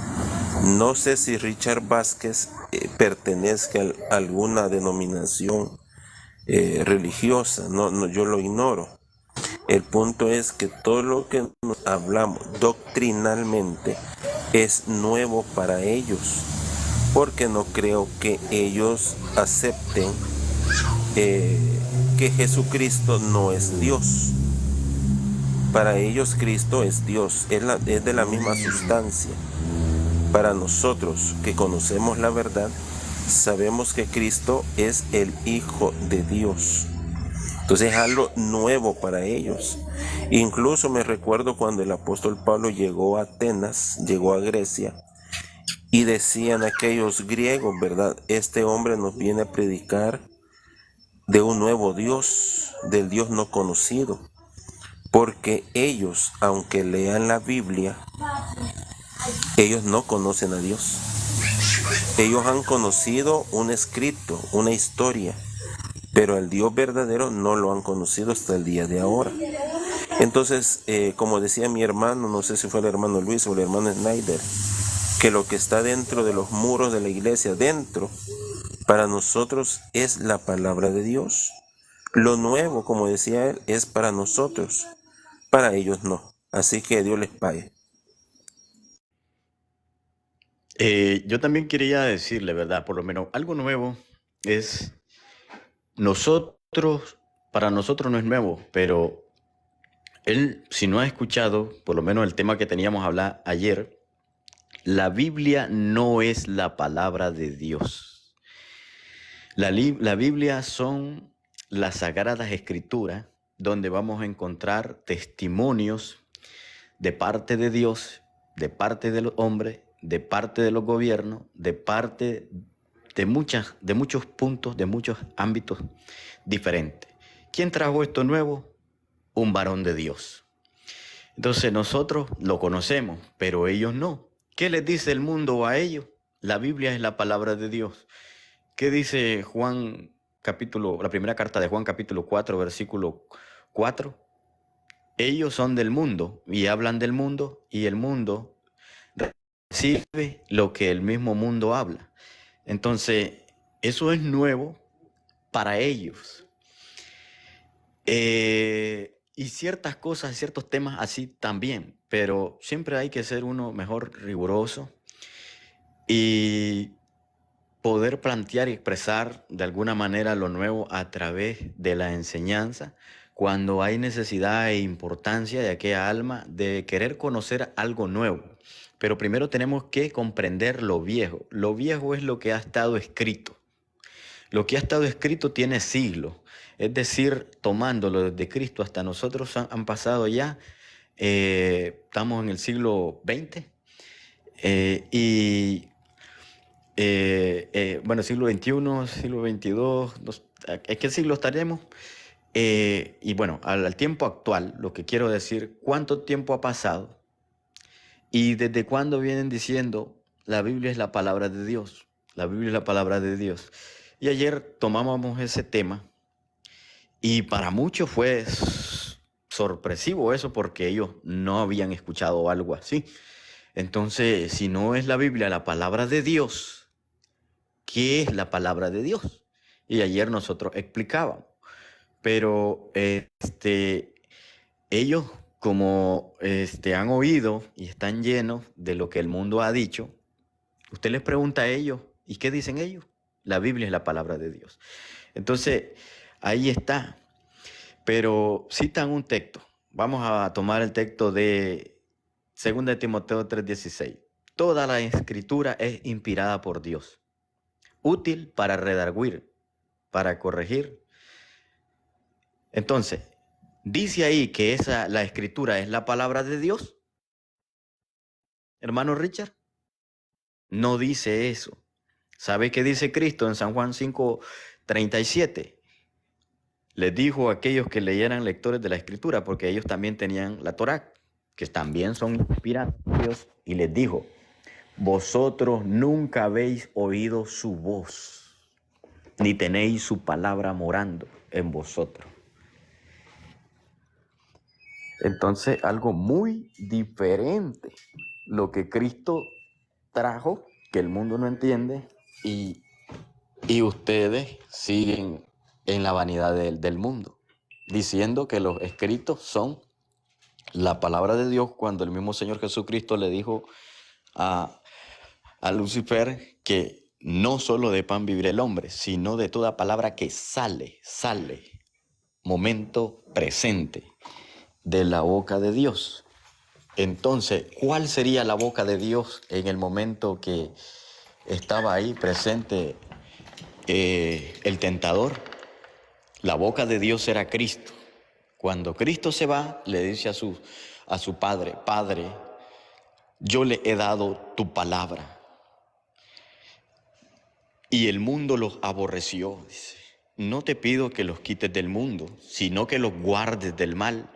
No sé si Richard Vázquez pertenezca a alguna denominación religiosa, no, yo lo ignoro. El punto es que todo lo que nos hablamos doctrinalmente es nuevo para ellos, porque no creo que ellos acepten que Jesucristo no es Dios. Para ellos Cristo es Dios, es de la misma sustancia. Para nosotros que conocemos la verdad, sabemos que Cristo es el Hijo de Dios. Entonces es algo nuevo para ellos. Incluso me recuerdo cuando el apóstol Pablo llegó a Atenas, llegó a Grecia, y decían aquellos griegos, ¿verdad? Este hombre nos viene a predicar de un nuevo Dios, del Dios no conocido. Porque ellos, aunque lean la Biblia, ellos no conocen a Dios. Ellos han conocido un escrito, una historia, pero al Dios verdadero no lo han conocido hasta el día de ahora. Entonces, como decía mi hermano, no sé si fue el hermano Luis o el hermano Snyder, que lo que está dentro de los muros de la iglesia, dentro, para nosotros es la palabra de Dios. Lo nuevo, como decía él, es para nosotros, para ellos no. Así que Dios les pague. Yo también quería decirle, ¿verdad? Por lo menos algo nuevo es nosotros, para nosotros no es nuevo, pero él, si no ha escuchado, por lo menos el tema que teníamos a hablar ayer, la Biblia no es la palabra de Dios. La Biblia son las sagradas escrituras donde vamos a encontrar testimonios de parte de Dios, de parte de los hombres, de parte de los gobiernos, de parte de muchos puntos, de muchos ámbitos diferentes. ¿Quién trajo esto nuevo? Un varón de Dios. Entonces nosotros lo conocemos, pero ellos no. ¿Qué les dice el mundo a ellos? La Biblia es la palabra de Dios. ¿Qué dice la primera carta de Juan capítulo 4, versículo 4? Ellos son del mundo y hablan del mundo y el mundo recibe lo que el mismo mundo habla. Entonces, eso es nuevo para ellos. Y ciertas cosas, ciertos temas así también, pero siempre hay que ser uno mejor riguroso y poder plantear y expresar de alguna manera lo nuevo a través de la enseñanza cuando hay necesidad e importancia de aquella alma de querer conocer algo nuevo. Pero primero tenemos que comprender lo viejo. Lo viejo es lo que ha estado escrito. Lo que ha estado escrito tiene siglos. Es decir, tomándolo desde Cristo hasta nosotros han pasado ya, estamos en el siglo XX bueno, siglo XXI, siglo XXII, ¿en qué siglo estaremos? Y bueno, al tiempo actual, lo que quiero decir, ¿cuánto tiempo ha pasado? ¿Y desde cuándo vienen diciendo la Biblia es la palabra de Dios? La Biblia es la palabra de Dios. Y ayer tomábamos ese tema y para muchos fue sorpresivo eso porque ellos no habían escuchado algo así. Entonces, si no es la Biblia la palabra de Dios, ¿qué es la palabra de Dios? Y ayer nosotros explicábamos. Pero ellos como han oído y están llenos de lo que el mundo ha dicho, usted les pregunta a ellos, ¿y qué dicen ellos? La Biblia es la palabra de Dios. Entonces, ahí está. Pero citan un texto. Vamos a tomar el texto de 2 de Timoteo 3:16. Toda la escritura es inspirada por Dios, útil para redarguir, para corregir. Entonces, dice ahí que la escritura es la palabra de Dios, hermano Richard. No dice eso. ¿Sabe qué dice Cristo en San Juan 5:37? Les dijo a aquellos que leyeran lectores de la escritura, porque ellos también tenían la Torá, que también son inspirados por Dios, y les dijo, vosotros nunca habéis oído su voz, ni tenéis su palabra morando en vosotros. Entonces, algo muy diferente, lo que Cristo trajo, que el mundo no entiende, y ustedes siguen en la vanidad del mundo, diciendo que los escritos son la palabra de Dios, cuando el mismo Señor Jesucristo le dijo a Lucifer que no solo de pan vivirá el hombre, sino de toda palabra que sale, momento presente, de la boca de Dios. Entonces, ¿cuál sería la boca de Dios en el momento que estaba ahí presente el tentador? La boca de Dios era Cristo. Cuando Cristo se va, le dice a su Padre, Padre, yo le he dado tu palabra. Y el mundo los aborreció. Dice, no te pido que los quites del mundo, sino que los guardes del mal.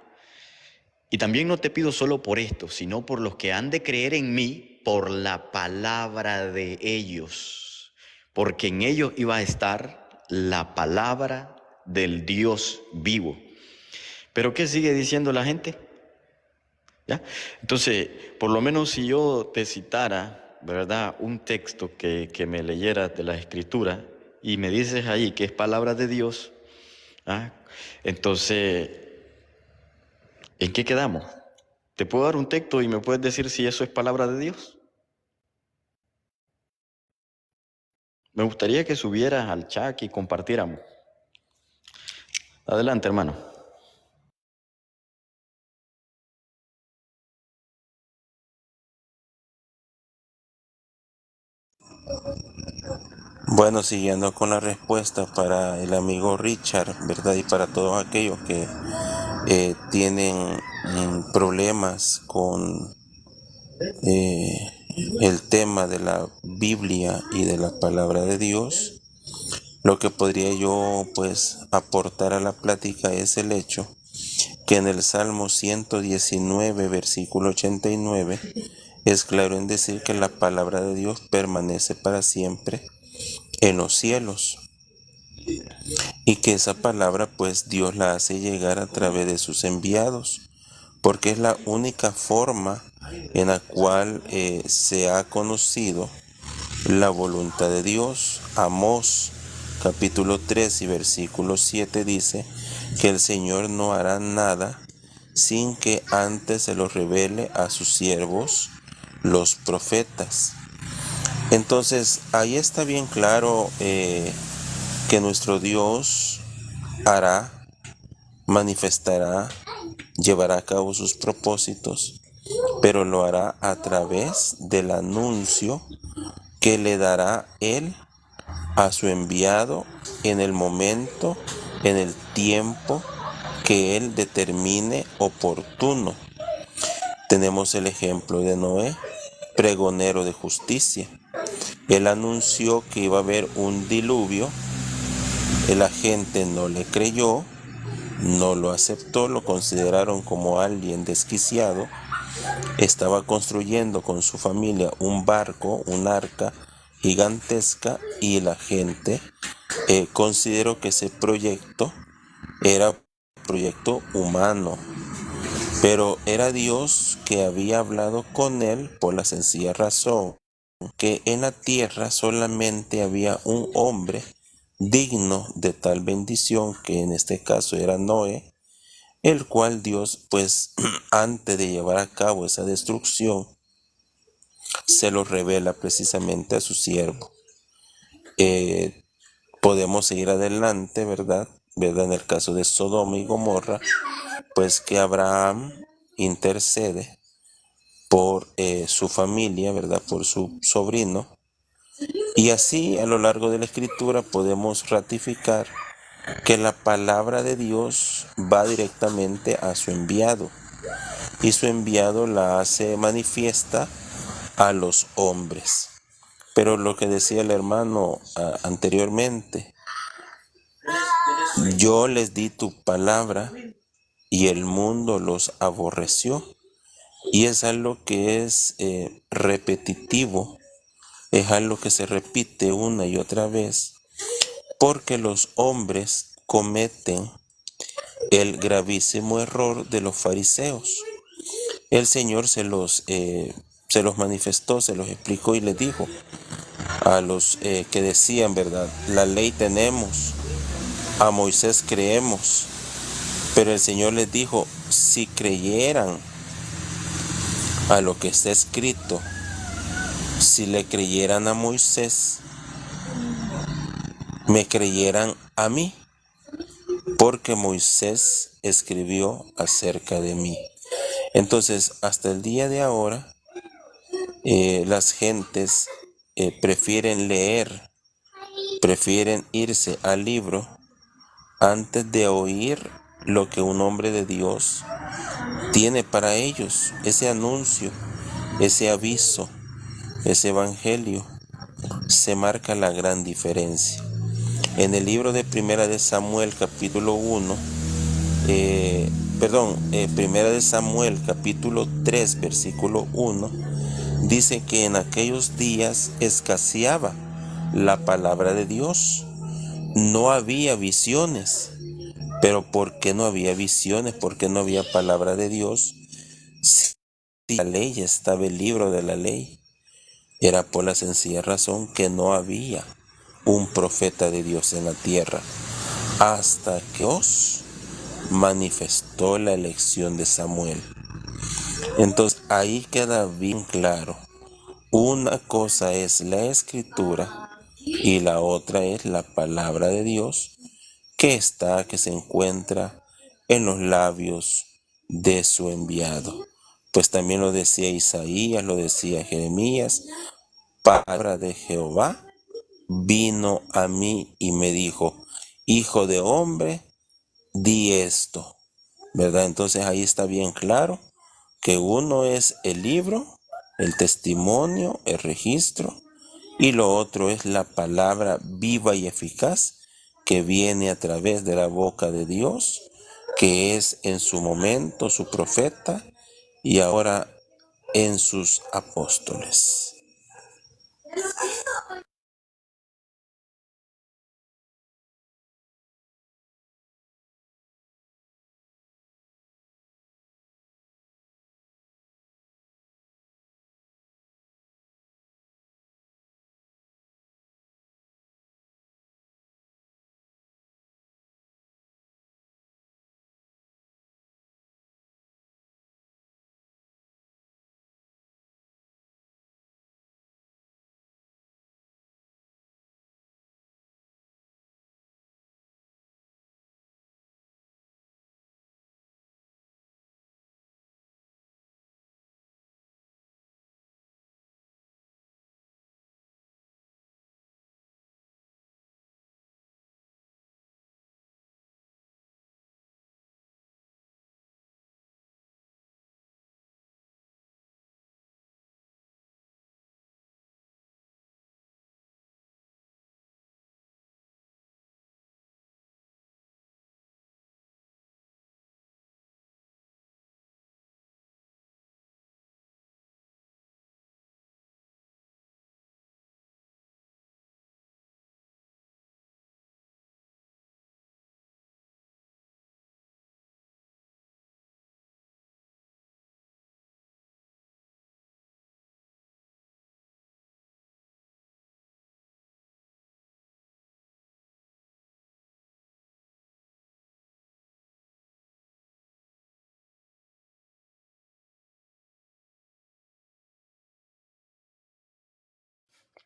Y también no te pido solo por esto, sino por los que han de creer en mí por la palabra de ellos. Porque en ellos iba a estar la palabra del Dios vivo. ¿Pero qué sigue diciendo la gente? ¿Ya? Entonces, por lo menos si yo te citara, ¿verdad?, un texto que me leyeras de la Escritura y me dices ahí que es palabra de Dios, ¿ah? Entonces, ¿en qué quedamos? ¿Te puedo dar un texto y me puedes decir si eso es palabra de Dios? Me gustaría que subieras al chat y compartiéramos. Adelante, hermano. Bueno, siguiendo con la respuesta para el amigo Richard, ¿verdad? Y para todos aquellos que tienen problemas con el tema de la Biblia y de la palabra de Dios, lo que podría yo pues aportar a la plática es el hecho que en el Salmo 119, versículo 89, es claro en decir que la palabra de Dios permanece para siempre en los cielos, y que esa palabra pues Dios la hace llegar a través de sus enviados, porque es la única forma en la cual se ha conocido la voluntad de Dios. Amós capítulo 3 y versículo 7 dice que el Señor no hará nada sin que antes se lo revele a sus siervos, los profetas. Entonces, ahí está bien claro que nuestro Dios hará, manifestará, llevará a cabo sus propósitos, pero lo hará a través del anuncio que le dará Él a su enviado en el momento, en el tiempo que Él determine oportuno. Tenemos el ejemplo de Noé, pregonero de justicia. Él anunció que iba a haber un diluvio, la gente no le creyó, no lo aceptó, lo consideraron como alguien desquiciado. Estaba construyendo con su familia un barco, un arca, gigantesca y la gente consideró que ese proyecto era un proyecto humano, pero era Dios que había hablado con él por la sencilla razón que en la tierra solamente había un hombre digno de tal bendición, que en este caso era Noé, el cual Dios, pues, antes de llevar a cabo esa destrucción, se lo revela precisamente a su siervo. Podemos seguir adelante, ¿verdad? En el caso de Sodoma y Gomorra, pues que Abraham intercede por su familia, ¿verdad? Por su sobrino. Y así a lo largo de la escritura podemos ratificar que la palabra de Dios va directamente a su enviado y su enviado la hace manifiesta a los hombres. Pero lo que decía el hermano anteriormente, yo les di tu palabra y el mundo los aborreció. Y es algo que es repetitivo, es algo que se repite una y otra vez, porque los hombres cometen el gravísimo error de los fariseos. El Señor se los manifestó, se los explicó y les dijo a los que decían, ¿verdad? La ley tenemos, a Moisés creemos, pero el Señor les dijo, si creyeran a lo que está escrito, si le creyeran a Moisés, me creyeran a mí, porque Moisés escribió acerca de mí. Entonces, hasta el día de ahora, las gentes prefieren leer, prefieren irse al libro antes de oír lo que un hombre de Dios tiene para ellos, ese anuncio, ese aviso, ese evangelio. Se marca la gran diferencia. En el libro de Primera de Samuel capítulo 1, Primera de Samuel capítulo 3 versículo 1, dice que en aquellos días escaseaba la palabra de Dios. No había visiones. Pero ¿por qué no había visiones? ¿Por qué no había palabra de Dios? Si la ley estaba, el libro de la ley, era por la sencilla razón que no había un profeta de Dios en la tierra, hasta que Dios manifestó la elección de Samuel. Entonces ahí queda bien claro, una cosa es la escritura y la otra es la palabra de Dios que se encuentra en los labios de su enviado. Pues también lo decía Isaías, lo decía Jeremías, palabra de Jehová vino a mí y me dijo, hijo de hombre, di esto, ¿verdad? Entonces ahí está bien claro que uno es el libro, el testimonio, el registro, y lo otro es la palabra viva y eficaz que viene a través de la boca de Dios, que es en su momento su profeta y ahora en sus apóstoles.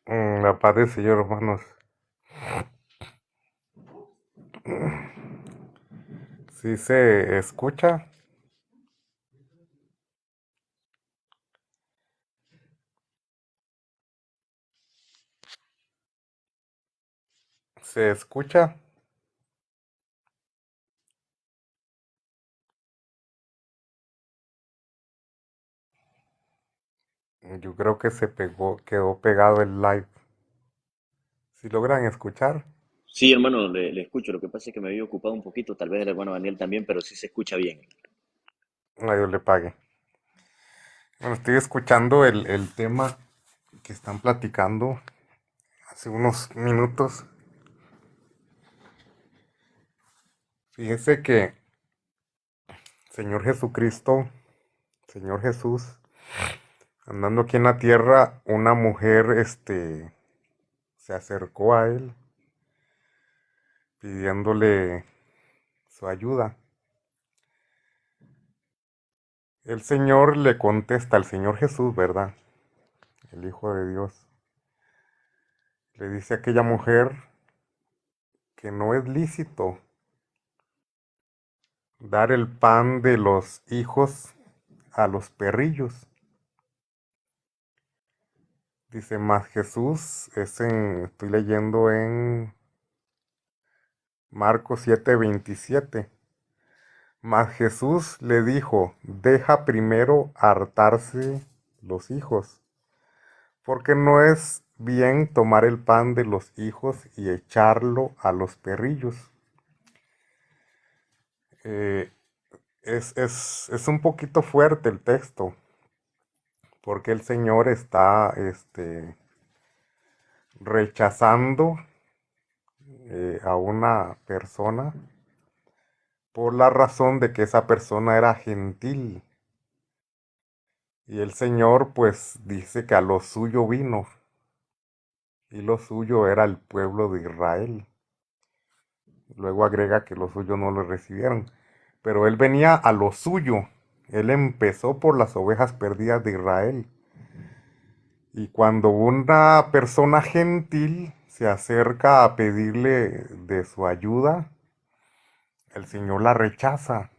La paz del Señor, hermanos. ¿Sí se escucha? ¿Se escucha? Yo creo que quedó pegado el live. ¿Si logran escuchar? Sí, hermano, le escucho. Lo que pasa es que me había ocupado un poquito, tal vez el hermano Daniel también, pero sí se escucha bien. No, Dios le pague. Bueno, estoy escuchando el tema que están platicando hace unos minutos. Fíjese que Señor Jesucristo, Señor Jesús, andando aquí en la tierra, una mujer, se acercó a él pidiéndole su ayuda. El Señor le contesta al Señor Jesús, ¿verdad? El Hijo de Dios. Le dice a aquella mujer que no es lícito dar el pan de los hijos a los perrillos. Dice más Jesús, estoy leyendo en Marcos 7:27. Mas Jesús le dijo, deja primero hartarse los hijos, porque no es bien tomar el pan de los hijos y echarlo a los perrillos. Eh, es un poquito fuerte el texto, porque el Señor está rechazando a una persona por la razón de que esa persona era gentil. Y el Señor pues dice que a lo suyo vino, y lo suyo era el pueblo de Israel. Luego agrega que los suyos no lo recibieron. Pero él venía a lo suyo. Él empezó por las ovejas perdidas de Israel. Y cuando una persona gentil se acerca a pedirle de su ayuda, el Señor la rechaza.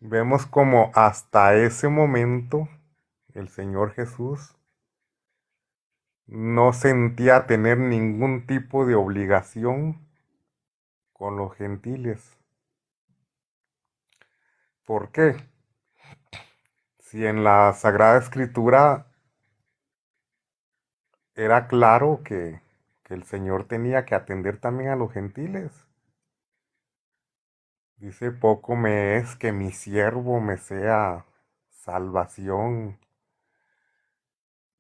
Vemos como hasta ese momento el Señor Jesús no sentía tener ningún tipo de obligación con los gentiles. ¿Por qué? Si en la Sagrada Escritura era claro que el Señor tenía que atender también a los gentiles. Dice, poco me es que mi siervo me sea salvación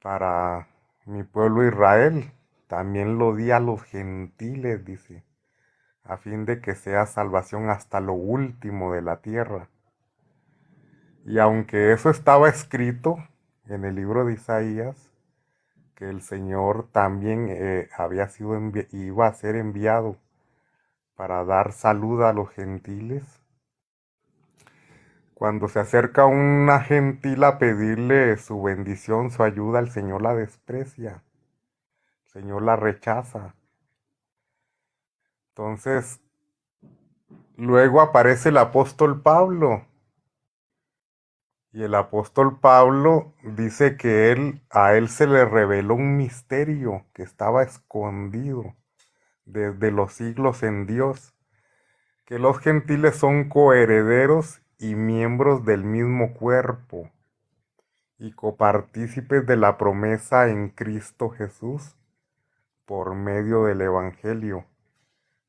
para mi pueblo Israel. También lo di a los gentiles, dice, a fin de que sea salvación hasta lo último de la tierra. Y aunque eso estaba escrito en el libro de Isaías, que el Señor también iba a ser enviado para dar salud a los gentiles. Cuando se acerca una gentil a pedirle su bendición, su ayuda, el Señor la desprecia, el Señor la rechaza. Entonces, luego aparece el apóstol Pablo. Y el apóstol Pablo dice que a él se le reveló un misterio que estaba escondido desde los siglos en Dios, que los gentiles son coherederos y miembros del mismo cuerpo y copartícipes de la promesa en Cristo Jesús por medio del Evangelio.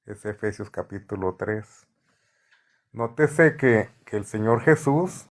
Es Efesios capítulo 3. Nótese que el Señor Jesús